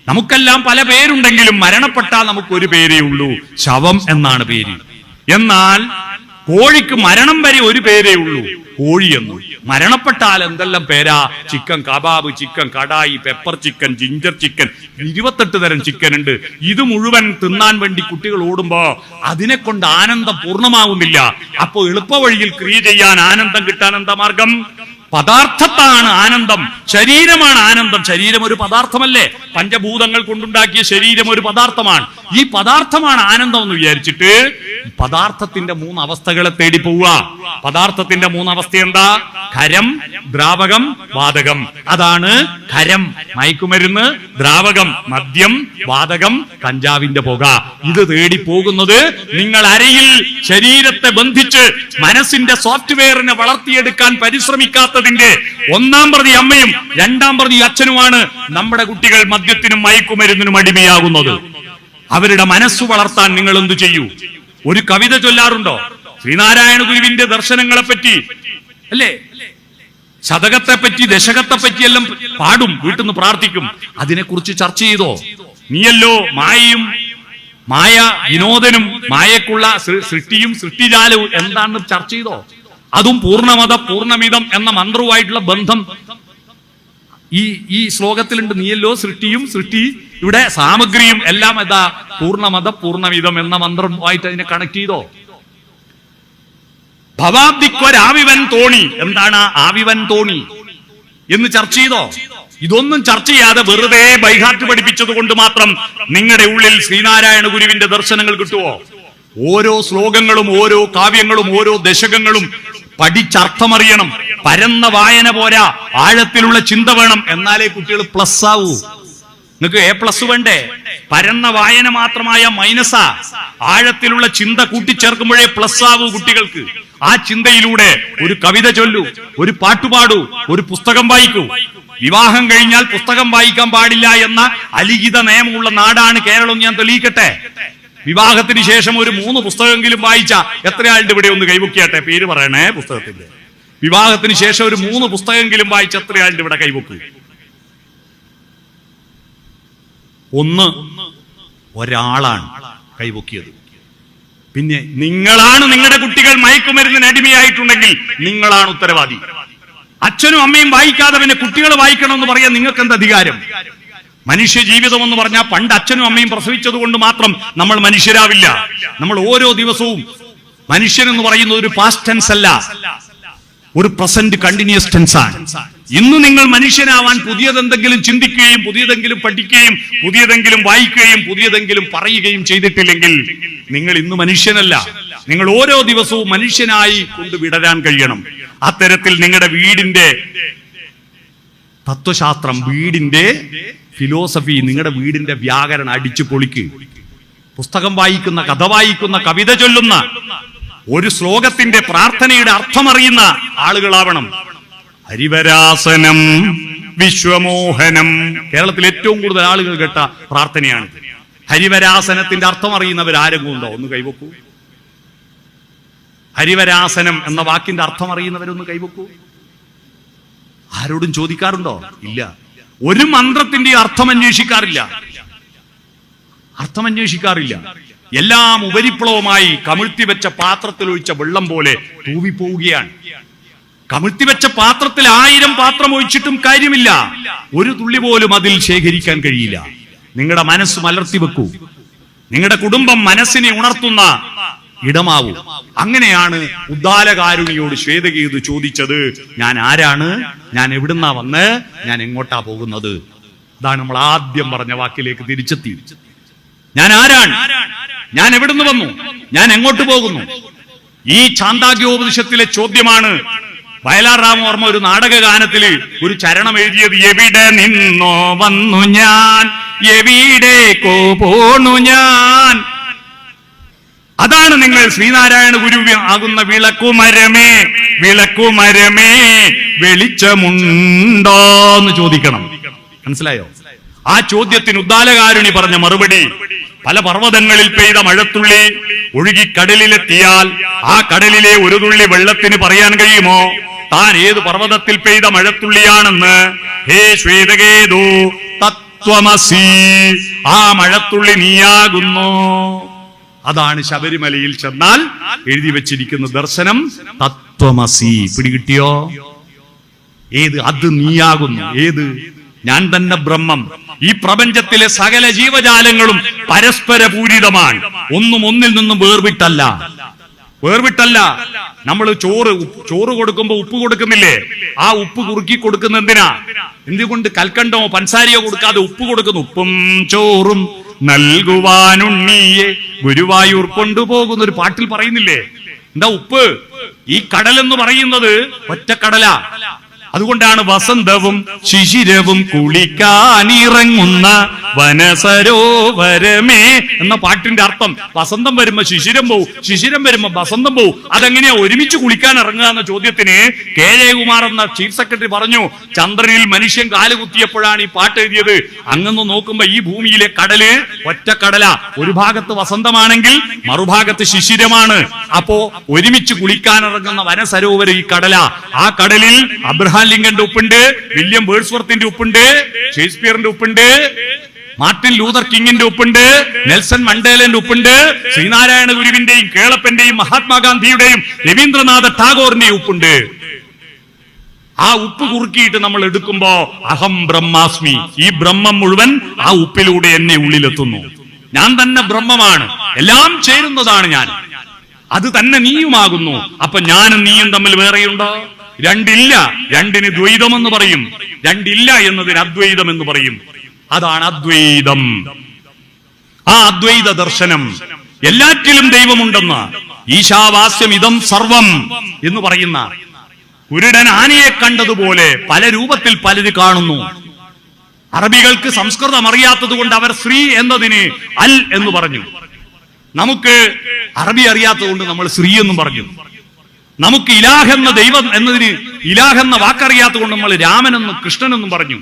നമുക്കെല്ലാം പല പേരുണ്ടെങ്കിലും മരണപ്പെട്ടാൽ നമുക്കൊരു പേരേ ഉള്ളൂ, ശവം എന്നാണ് പേര്. എന്നാൽ കോഴിക്ക് മരണം വരെ ഒരു പേരേ ഉള്ളൂ, കോഴിയെന്നും. മരണപ്പെട്ടാൽ എന്തെല്ലാം പേരാ, chicken kebab, chicken kadai, pepper chicken, ginger chicken, 28 തരം ചിക്കൻ ഉണ്ട്. ഇത് മുഴുവൻ തിന്നാൻ വേണ്ടി കുട്ടികൾ ഓടുമ്പോ അതിനെ കൊണ്ട് ആനന്ദം പൂർണ്ണമാവുന്നില്ല. അപ്പോ എളുപ്പ വഴിയിൽ ക്രിയ ചെയ്യാൻ, ആനന്ദം കിട്ടാൻ എന്താ മാർഗം? പദാർത്ഥത്താണ് ആനന്ദം, ശരീരമാണ് ആനന്ദം. ശരീരം ഒരു പദാർത്ഥമല്ലേ? പഞ്ചഭൂതങ്ങൾ കൊണ്ടുണ്ടാക്കിയ ശരീരം ഒരു പദാർത്ഥമാണ്. ഈ പദാർത്ഥമാണ് ആനന്ദം എന്ന് വിചാരിച്ചിട്ട് പദാർത്ഥത്തിന്റെ 3 അവസ്ഥകളെ തേടി പോവുക. പദാർത്ഥത്തിന്റെ 3 അവസ്ഥ എന്താ? ഖരം, ദ്രാവകം, വാതകം. അതാണ് ഖരം മയക്കുമരുന്ന്, ദ്രാവകം മദ്യം, വാതകം കഞ്ചാവിന്റെ പുക. ഇത് തേടി പോകുന്നത് നിങ്ങൾ അരയിൽ ശരീരത്തെ ബന്ധിച്ച് മനസ്സിന്റെ സോഫ്റ്റ്വെയറിനെ വളർത്തിയെടുക്കാൻ പരിശ്രമിക്കാത്തതിന്റെ 1-ാം പ്രതി അമ്മയും 2-ാം പ്രതി അച്ഛനുമാണ് നമ്മുടെ കുട്ടികൾ മദ്യത്തിനും മയക്കുമരുന്നിനും അടിമയാകുന്നത്. അവരുടെ മനസ്സ് വളർത്താൻ നിങ്ങൾ എന്തു ചെയ്യൂ? ഒരു കവിത ചൊല്ലാറുണ്ടോ? ശ്രീനാരായണ ഗുരുവിന്റെ ദർശനങ്ങളെ പറ്റി അല്ലേ, ശതകത്തെ പറ്റി, ദശകത്തെ പറ്റിയെല്ലാം പാടും, വീട്ടിൽ നിന്ന് പ്രാർത്ഥിക്കും. അതിനെക്കുറിച്ച് ചർച്ച ചെയ്തോ? നീയല്ലോ മായയും മായ വിനോദനും മായക്കുള്ള സൃഷ്ടിയും സൃഷ്ടിജാലവും എന്താണെന്ന് ചർച്ച ചെയ്തോ? അതും പൂർണ്ണമത പൂർണ്ണമിതം എന്ന മന്ത്രവുമായിട്ടുള്ള ബന്ധം ഈ ശ്ലോകത്തിലുണ്ട്. നീയല്ലോ സൃഷ്ടിയും ഇവിടെ സാമഗ്രിയും എല്ലാം എന്താ? പൂർണ്ണമത പൂർണ്ണമിതം എന്ന മന്ത്രമായിട്ട് അതിനെ കണക്ട് ചെയ്തോ? ഭവാബ്ദിക്കൊരാവിവൻ തോണി. എന്താണ് ആവിവൻ തോണി എന്ന് ചർച്ച ചെയ്തോ? ഇതൊന്നും ചർച്ച ചെയ്യാതെ വെറുതെ ബൈഹാർട്ട് പഠിപ്പിച്ചത് കൊണ്ട് മാത്രം നിങ്ങളുടെ ഉള്ളിൽ ശ്രീനാരായണ ഗുരുവിന്റെ ദർശനങ്ങൾ കിട്ടുമോ? ഓരോ ശ്ലോകങ്ങളും, ഓരോ കാവ്യങ്ങളും, ഓരോ ദശകങ്ങളും പഠിച്ചർത്ഥമറിയണം. പരന്ന വായന പോരാ, ആഴത്തിലുള്ള ചിന്ത വേണം. എന്നാലേ കുട്ടികൾ പ്ലസ് ആവൂ. നിങ്ങൾക്ക് A+ വേണ്ടേ? പരന്ന വായന മാത്രമായ മൈനസാ. ആഴത്തിലുള്ള ചിന്ത കൂട്ടിച്ചേർക്കുമ്പോഴേ പ്ലസ് ആവൂ കുട്ടികൾക്ക്. ആ ചിന്തയിലൂടെ ഒരു കവിത ചൊല്ലൂ, ഒരു പാട്ടുപാടൂ, ഒരു പുസ്തകം വായിക്കൂ. വിവാഹം കഴിഞ്ഞാൽ പുസ്തകം വായിക്കാൻ പാടില്ല എന്ന അലിഖിത നിയമമുള്ള നാടാണ് കേരളം. ഞാൻ തെളിയിക്കട്ടെ. വിവാഹത്തിന് ശേഷം ഒരു 3 പുസ്തകമെങ്കിലും വായിച്ച എത്ര ആളുടെ ഇവിടെ ഒന്ന് കൈവക്കിയാട്ടെ? പേര് പറയണേ പുസ്തകത്തിന്റെ. വിവാഹത്തിന് ശേഷം ഒരു 3 പുസ്തകമെങ്കിലും വായിച്ച എത്ര ആളുടെ ഇവിടെ കൈവക്കൂ? ഒരാളാണ് കൈവക്കിയത്. പിന്നെ നിങ്ങളാണ്, നിങ്ങളുടെ കുട്ടികൾ മയക്കുമരുന്നിന് അടിമയായിട്ടുണ്ടെങ്കിൽ നിങ്ങളാണ് ഉത്തരവാദി. അച്ഛനും അമ്മയും വായിക്കാതെ പിന്നെ കുട്ടികൾ വായിക്കണം എന്ന് പറയാൻ നിങ്ങൾക്ക് എന്ത് അധികാരം? മനുഷ്യ ജീവിതം എന്ന് പറഞ്ഞാൽ പണ്ട് അച്ഛനും അമ്മയും പ്രസവിച്ചത് കൊണ്ട് മാത്രം നമ്മൾ മനുഷ്യരാവില്ല. നമ്മൾ ഓരോ ദിവസവും മനുഷ്യൻ എന്ന് പറയുന്നത് ഒരു പാസ്റ്റ് ടെൻസ് അല്ല, ഒരു പ്രസന്റ് കണ്ടിന്യൂസ് ടെൻസ് ആണ്. ഇന്ന് നിങ്ങൾ മനുഷ്യനാവാൻ പുതിയതെന്തെങ്കിലും ചിന്തിക്കുകയും പുതിയതെങ്കിലും പഠിക്കുകയും പുതിയതെങ്കിലും വായിക്കുകയും പുതിയതെങ്കിലും പറയുകയും ചെയ്തിട്ടില്ലെങ്കിൽ നിങ്ങൾ ഇന്ന് മനുഷ്യനല്ല. നിങ്ങൾ ഓരോ ദിവസവും മനുഷ്യനായി കൊണ്ട് വിടരാൻ കഴിയണം. അത്തരത്തിൽ നിങ്ങളുടെ വീടിന്റെ തത്വശാസ്ത്രം, വീടിന്റെ ഫിലോസഫി, നിങ്ങളുടെ വീടിന്റെ വ്യാകരണം അടിച്ചു പൊളിക്ക്. പുസ്തകം വായിക്കുന്ന, കഥ വായിക്കുന്ന, കവിത ചൊല്ലുന്ന, ഒരു ശ്ലോകത്തിന്റെ പ്രാർത്ഥനയുടെ അർത്ഥമറിയുന്ന ആളുകളാവണം. ഹരിവരാസനം വിശ്വമോഹനം, കേരളത്തിൽ ഏറ്റവും കൂടുതൽ ആളുകൾ കേട്ട പ്രാർത്ഥനയാണ്. ഹരിവരാസനത്തിന്റെ അർത്ഥം അറിയുന്നവർ ആരെങ്കിലും ഉണ്ടോ? ഒന്ന് കൈവക്കൂ. ഹരിവരാസനം എന്ന വാക്കിന്റെ അർത്ഥം അറിയുന്നവരൊന്ന് കൈവക്കൂ. ആരോടും ചോദിക്കാറുണ്ടോ? ഇല്ല. ഒരു മന്ത്രത്തിന്റെ അർത്ഥം അന്വേഷിക്കാറില്ല. എല്ലാം ഉപരിപ്ലവമായി കമിഴ്ത്തിവെച്ച പാത്രത്തിൽ ഒഴിച്ച വെള്ളം പോലെ തൂവിപ്പോവുകയാണ്. കമിഴ്ത്തിവെച്ച പാത്രത്തിൽ 1000 പാത്രം ഒഴിച്ചിട്ടും കാര്യമില്ല. ഒരു തുള്ളി പോലും അതിൽ ശേഖരിക്കാൻ കഴിയില്ല. നിങ്ങളുടെ മനസ്സ് മലർത്തി വെക്കൂ. നിങ്ങളുടെ കുടുംബം മനസ്സിനെ ഉണർത്തുന്ന ഇടമാവൂ. അങ്ങനെയാണ് ഉദ്ദാലകാരുണിയോട് ശ്വേതകേതു ചോദിച്ചത്, ഞാൻ ആരാണ്, ഞാൻ എവിടുന്നാ വന്ന്, ഞാൻ എങ്ങോട്ടാ പോകുന്നത്? അതാണ് നമ്മൾ ആദ്യം പറഞ്ഞ വാക്കിലേക്ക് തിരിച്ചെത്തി. ഞാൻ ആരാണ്, ഞാൻ എവിടുന്ന് വന്നു, ഞാൻ എങ്ങോട്ട് പോകുന്നു? ഈ ഛാന്ദാഗ്യോപനിഷത്തിലെ ചോദ്യമാണ് വയലാർ രാമവർമ്മ ഒരു നാടകഗാനത്തില് ഒരു ചരണം എഴുതിയത്. എവിടെ നിന്നോ വന്നു ഞാൻ, എവിടേക്കോ പോണു ഞാൻ. അതാണ് നിങ്ങൾ ശ്രീനാരായണ ഗുരു ആകുന്ന വിളക്കുമരമേ, വിളക്കുമരമേ വെളിച്ചമുണ്ടോ എന്ന് ചോദിക്കണം. മനസ്സിലായോ? ആ ചോദ്യത്തിന് ഉദ്ദാലകാരുണി പറഞ്ഞ മറുപടി, പല പർവ്വതങ്ങളിൽ പെയ്ത മഴത്തുള്ളി ഒഴുകി കടലിലെത്തിയാൽ ആ കടലിലെ ഒരു തുള്ളി വെള്ളത്തിന് പറയാൻ കഴിയുമോ താൻ ഏത് പർവ്വതത്തിൽ പെയ്ത മഴത്തുള്ളിയാണെന്ന്? ഹേ ശ്വേതകേതു തത്വമസി, ആ മഴത്തുള്ളി നീയാകുന്നു. അതാണ് ശബരിമലയിൽ ചെന്നാൽ എഴുതി വെച്ചിരിക്കുന്ന ദർശനം, തത്വമസി. പിടികിട്ടിയോ? ഏത്? അത് നീയാകുന്നു. ഏത്? ഞാൻ തന്നെ ബ്രഹ്മം. ഈ പ്രപഞ്ചത്തിലെ സകല ജീവജാലങ്ങളും പരസ്പര പൂരിതമാണ്. ഒന്നും ഒന്നിൽ നിന്നും വേർവിട്ടല്ല. നമ്മൾ ചോറ് കൊടുക്കുമ്പോ ഉപ്പ് കൊടുക്കുന്നില്ലേ? ആ ഉപ്പ് കുറുക്കി കൊടുക്കുന്ന എന്തിനാ? എന്തുകൊണ്ട് കൽക്കണ്ടമോ പൻസാരിയോ കൊടുക്കാതെ ഉപ്പ് കൊടുക്കുന്നു? ഉപ്പും ചോറും നൽകുവാനുണ്ണിയെ ഗുരുവായൂർ കൊണ്ടുപോകുന്ന ഒരു പാട്ടിൽ പറയുന്നില്ലേ? എന്താ ഉപ്പ്? ഈ കടലെന്ന് പറയുന്നത് ഒറ്റക്കടല. അതുകൊണ്ടാണ് വസന്തവും ശിശിരവും കുളിക്കാനിറങ്ങുന്ന വനസരോവരമേ എന്ന പാട്ടിന്റെ അർത്ഥം. വസന്തം വരുമ്പോ ശിശിരം പോവും, ശിശിരം വരുമ്പോ വസന്തം പോവും. അതെങ്ങനെയാ ഒരുമിച്ച് കുളിക്കാൻ ഇറങ്ങുക എന്ന ചോദ്യത്തിന് കെ ജയകുമാർ എന്ന ചീഫ് സെക്രട്ടറി പറഞ്ഞു, ചന്ദ്രനിൽ മനുഷ്യൻ കാലുകുത്തിയപ്പോഴാണ് ഈ പാട്ട് എഴുതിയത്. അങ്ങന്ന് നോക്കുമ്പോ ഈ ഭൂമിയിലെ കടല് ഒറ്റക്കടല. ഒരു ഭാഗത്ത് വസന്തമാണെങ്കിൽ മറുഭാഗത്ത് ശിശിരമാണ്. അപ്പോ ഒരുമിച്ച് കുളിക്കാനിറങ്ങുന്ന വനസരോവരം ഈ കടല. ആ കടലിൽ Abraham ലിങ്കന്റെ ഉപ്പുണ്ട്, William വേർഡ്സ്വർത്തിന്റെ ഉപ്പുണ്ട്, ഷേക്സ്പിയറിന്റെ ഉപ്പുണ്ട്, Martin Luther കിങ്ങിന്റെ ഉപ്പുണ്ട്, Nelson മണ്ടേലന്റെ ഉപ്പുണ്ട്, Sreenarayana ഗുരുവിന്റെയും കേളപ്പന്റെയും മഹാത്മാഗാന്ധിയുടെയും Rabindranath ടാഗോറിന്റെയും ഉപ്പുണ്ട്. ആ ഉപ്പ് കുറുക്കിയിട്ട് നമ്മൾ എടുക്കുമ്പോ അഹം ബ്രഹ്മാസ്മി, ഈ ബ്രഹ്മം മുഴുവൻ ആ ഉപ്പിലൂടെ എന്നെ ഉള്ളിലെത്തുന്നു. ഞാൻ തന്നെ ബ്രഹ്മമാണ്, എല്ലാം ചേരുന്നതാണ് ഞാൻ, അത് തന്നെ നീയുമാകുന്നു. അപ്പൊ ഞാനും നീയും തമ്മിൽ വേറെയുണ്ടോ? രണ്ടില്ല. രണ്ടിന് ദ്വൈതം എന്ന് പറയും, രണ്ടില്ല എന്നതിന് അദ്വൈതം എന്ന് പറയും. അതാണ് അദ്വൈതം. ആ അദ്വൈത ദർശനം എല്ലാറ്റിലും ദൈവമുണ്ടെന്ന്, ഈശാവാസ്യം ഇതം സർവം എന്ന് പറയുന്ന കുരുടൻ ആനയെ കണ്ടതുപോലെ പല രൂപത്തിൽ പലര് കാണുന്നു. അറബികൾക്ക് സംസ്കൃതം അറിയാത്തത് കൊണ്ട് അവർ ശ്രീ എന്നതിന് അൽ എന്ന് പറഞ്ഞു. നമുക്ക് അറബി അറിയാത്തത് കൊണ്ട് നമ്മൾ ശ്രീ എന്നും പറഞ്ഞു. നമുക്ക് ഇലാഹ് എന്ന ദൈവം എന്നതിന് ഇലാഹ് എന്ന വാക്കറിയാത്തത് കൊണ്ട് നമ്മൾ രാമനെന്നും കൃഷ്ണനെന്നും പറഞ്ഞു.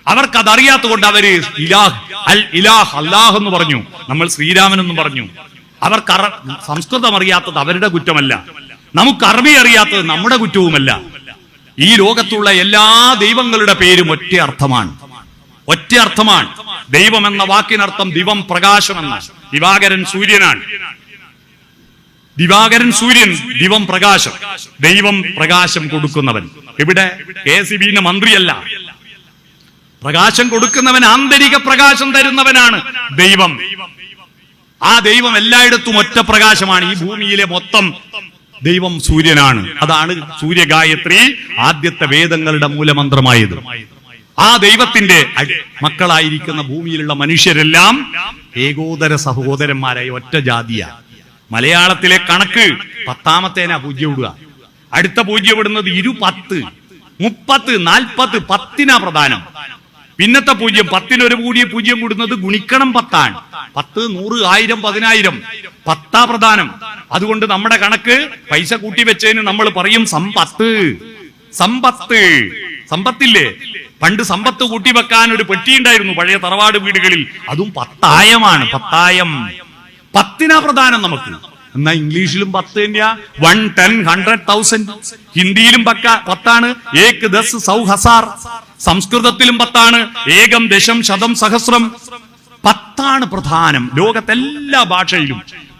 അവർക്ക് അതറിയാത്തത് കൊണ്ട് അവര് ഇലാഹ് അൽ ഇലാഹ് അല്ലാഹ് എന്ന് പറഞ്ഞു, നമ്മൾ ശ്രീരാമനെന്നും പറഞ്ഞു. അവർക്ക് സംസ്കൃതം അറിയാത്തത് അവരുടെ കുറ്റമല്ല, നമുക്ക് അറബി അറിയാത്തത് നമ്മുടെ കുറ്റവുമല്ല. ഈ ലോകത്തുള്ള എല്ലാ ദൈവങ്ങളുടെ പേരും ഒറ്റ അർത്ഥമാണ്. ദൈവം എന്ന വാക്കിനർത്ഥം ദിവം, പ്രകാശം എന്ന. ദിവാകരൻ സൂര്യനാണ്. ദിവാകരൻ സൂര്യൻ, ദിവം പ്രകാശം. ദൈവം പ്രകാശം കൊടുക്കുന്നവൻ. ഇവിടെ KCB മന്ത്രിയല്ല, പ്രകാശം കൊടുക്കുന്നവൻ, ആന്തരിക പ്രകാശം തരുന്നവനാണ് ദൈവം. ആ ദൈവം എല്ലായിടത്തും ഒറ്റ പ്രകാശമാണ്. ഈ ഭൂമിയിലെ മൊത്തം ദൈവം സൂര്യനാണ്. അതാണ് സൂര്യഗായത്രി ആദ്യത്തെ വേദങ്ങളുടെ മൂലമന്ത്രമായത്. ആ ദൈവത്തിന്റെ മക്കളായിരിക്കുന്ന ഭൂമിയിലുള്ള മനുഷ്യരെല്ലാം ഏകോദര സഹോദരന്മാരായി ഒറ്റ ജാതിയ. മലയാളത്തിലെ കണക്ക് 10ാമത്തേനാ പൂജ്യം ഇടുക. അടുത്ത പൂജ്യം ഇടുന്നത് 20, 30, 40, 10നാ പ്രധാനം. പിന്നത്തെ പൂജ്യം 10-നൊരു കൂടിയ പൂജ്യം കൂടുന്നത് ഗുണിക്കണം 10 10, 100, 1000, 10,000 10 പ്രധാനം. അതുകൊണ്ട് നമ്മുടെ കണക്ക് പൈസ കൂട്ടി വെച്ചതിന് നമ്മൾ പറയും സമ്പത്ത്. സമ്പത്ത്, സമ്പത്തില്ലേ? പണ്ട് സമ്പത്ത് കൂട്ടി വെക്കാൻ ഒരു പെട്ടി ഉണ്ടായിരുന്നു പഴയ തറവാട് വീടുകളിൽ. അതും 10,000 10,000. 10നാ പ്രധാനം നമുക്ക്. എന്നാ ഇംഗ്ലീഷിലും 10 തന്നെയാ. 1, 10, 100,000. ഹിന്ദിയിലും 10 ഏക്, 10, 100, 1000. സംസ്കൃതത്തിലും 10 ഏകം, ദശം, ശതം, സഹസ്രം. 10 പ്രധാനം ലോകത്തെല്ലാ ഭാഷയിലും.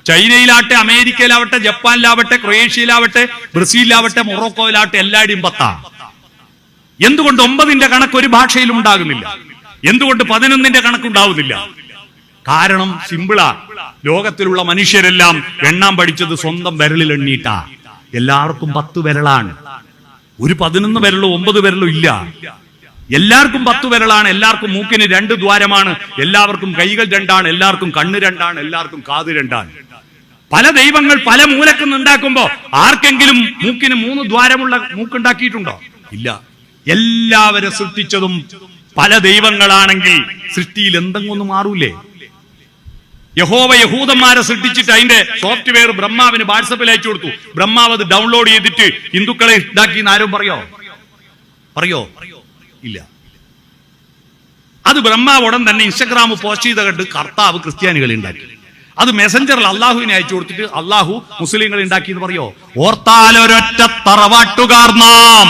ചൈനയിലാവട്ടെ, അമേരിക്കയിലാവട്ടെ, ജപ്പാനിലാവട്ടെ, ക്രൊയേഷ്യയിലാവട്ടെ, ബ്രസീലിലാവട്ടെ, മൊറോക്കോയിലാവട്ടെ, എല്ലായിടും 10. എന്തുകൊണ്ട് 9ന്റെ കണക്ക് ഒരു ഭാഷയിലും ഉണ്ടാകുന്നില്ല? എന്തുകൊണ്ട് 11ന്റെ കണക്കുണ്ടാവുന്നില്ല? കാരണം സിമ്പിളാ. ലോകത്തിലുള്ള മനുഷ്യരെല്ലാം എണ്ണാൻ പഠിച്ചത് സ്വന്തം വിരലിൽ എണ്ണീട്ടാ. എല്ലാവർക്കും 10 വിരലാണ്. ഒരു 11 വിരലോ 9 വിരലോ ഇല്ല. എല്ലാവർക്കും 10 വിരലാണ്. എല്ലാവർക്കും മൂക്കിന് 2 ദ്വാരമാണ്. എല്ലാവർക്കും കൈകൾ 2ആണ്. എല്ലാവർക്കും കണ്ണ് 2ആണ്. എല്ലാവർക്കും കാത് 2ആണ്. പല ദൈവങ്ങൾ പല മൂലക്കുന്ന് ഉണ്ടാക്കുമ്പോ ആർക്കെങ്കിലും മൂക്കിന് 3 ദ്വാരമുള്ള മൂക്കുണ്ടാക്കിയിട്ടുണ്ടോ? ഇല്ല. എല്ലാവരെ സൃഷ്ടിച്ചതും പല ദൈവങ്ങളാണെങ്കിൽ സൃഷ്ടിയിൽ എന്തെങ്കിലും ഒന്ന് മാറൂലേ? യഹോവ യഹൂദന്മാരെ സൃഷ്ടിച്ചിട്ട് അതിന്റെ സോഫ്റ്റ്വെയർ ബ്രഹ്മാവിന് വാട്സപ്പിൽ അയച്ചു കൊടുത്തു. ബ്രഹ്മാവ് അത് ഡൗൺലോഡ് ചെയ്തിട്ട് ഹിന്ദുക്കളെ ഇതാക്കി എന്ന് ആരും പറയോ? ഇല്ല. അത് ബ്രഹ്മാവ് ഉടൻ തന്നെ ഇൻസ്റ്റഗ്രാം പോസ്റ്റ് ചെയ്ത കണ്ട് കർത്താവ് ക്രിസ്ത്യാനികളെ ഉണ്ടാക്കി. അത് മെസഞ്ചറിൽ അള്ളാഹുവിനെ അയച്ചു കൊടുത്തിട്ട് അള്ളാഹു മുസ്ലിങ്ങളെ ഉണ്ടാക്കി എന്ന് പറയോ? ഓർത്താലൊരൊറ്റ തറവാട്ടുകാർ നാം.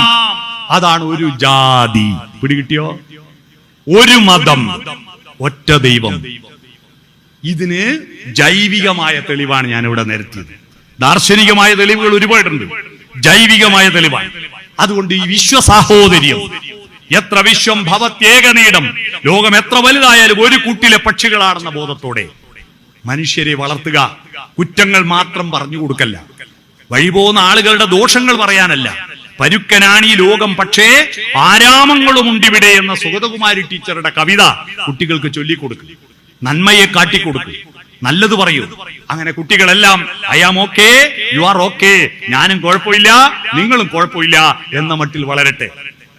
അതാണ് ഒരു ജാതി. പിടികിട്ടിയോ? ഒരു മതം, ഒറ്റ ദൈവം. ഇതിന് ജൈവികമായ തെളിവാണ് ഞാൻ ഇവിടെ നിരത്തിയത്. ദാർശനികമായ തെളിവുകൾ ഒരുപാടുണ്ട്, ജൈവികമായ തെളിവാണ്. അതുകൊണ്ട് ഈ വിശ്വസാഹോദര്യം, എത്ര വിശ്വം ഭവത്യേകനീടം, ലോകം എത്ര വലുതായാലും ഒരു കൂട്ടിലെ പക്ഷികളാണെന്ന ബോധത്തോടെ മനുഷ്യരെ വളർത്തുക. കുറ്റങ്ങൾ മാത്രം പറഞ്ഞു കൊടുക്കല്ല, വഴിപോകുന്ന ആളുകളുടെ ദോഷങ്ങൾ പറയാനല്ല. പരുക്കനാണ് ഈ ലോകം, പക്ഷേ ആരാമങ്ങളുമുണ്ടിവിടെ എന്ന സുഗതകുമാരി ടീച്ചറുടെ കവിത കുട്ടികൾക്ക് ചൊല്ലിക്കൊടുക്കും. നന്മയെ കാട്ടിക്കൊടുക്കും, നല്ലത് പറയൂ. അങ്ങനെ കുട്ടികളെല്ലാം I am okay, you are okay, ഞാനും കുഴപ്പമില്ല നിങ്ങളും കുഴപ്പമില്ല എന്ന മട്ടിൽ വളരട്ടെ.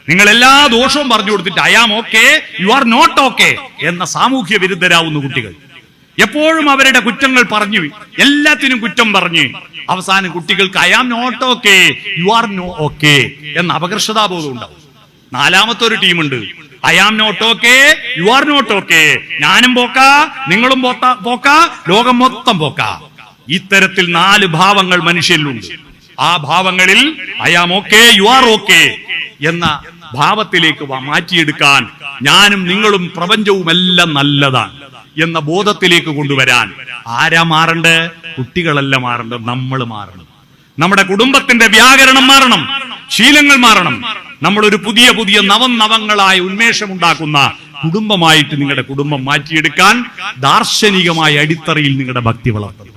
നിങ്ങൾ എല്ലാ ദോഷവും പറഞ്ഞു കൊടുത്തിട്ട് I am okay, you are not okay എന്ന സാമൂഹ്യ വിരുദ്ധരാവുന്ന കുട്ടികൾ. എപ്പോഴും അവരുടെ കുറ്റങ്ങൾ പറഞ്ഞു, എല്ലാത്തിനും കുറ്റം പറഞ്ഞ് അവസാനം കുട്ടികൾക്ക് I am not okay, you are no okay എന്ന അപകർഷതാബോധം ഉണ്ടാവും. 4ാമത്തെ ഒരു ടീമുണ്ട്, I am not okay, you are not okay, ഞാനും പോക്ക നിങ്ങളും പോക്ക, ലോകം മൊത്തം പോക്ക. ഇത്തരത്തിൽ 4 ഭാവങ്ങൾ മനുഷ്യരിലുണ്ട്. ആ ഭാവങ്ങളിൽ I am okay, you are okay എന്ന ഭാവത്തിലേക്ക് മാറ്റിയെടുക്കാൻ ഞാനും നിങ്ങളും പ്രപഞ്ചവും എല്ലാം നല്ലതാണ് എന്ന ബോധത്തിലേക്ക് കൊണ്ടുവരാൻ ആരാ മാറണ്ടേ? കുട്ടികളല്ല മാറേണ്ടത്, നമ്മൾ മാറണം. നമ്മുടെ കുടുംബത്തിന്റെ വ്യാകരണം മാറണം, ശീലങ്ങൾ മാറണം. നമ്മളൊരു പുതിയ പുതിയ നവങ്ങളായ ഉന്മേഷമുണ്ടാക്കുന്ന കുടുംബമായിട്ട് നിങ്ങളുടെ കുടുംബം മാറ്റിയെടുക്കാൻ ദാർശനികമായ അടിത്തറയിൽ നിങ്ങളുടെ ഭക്തി വളർത്തണം.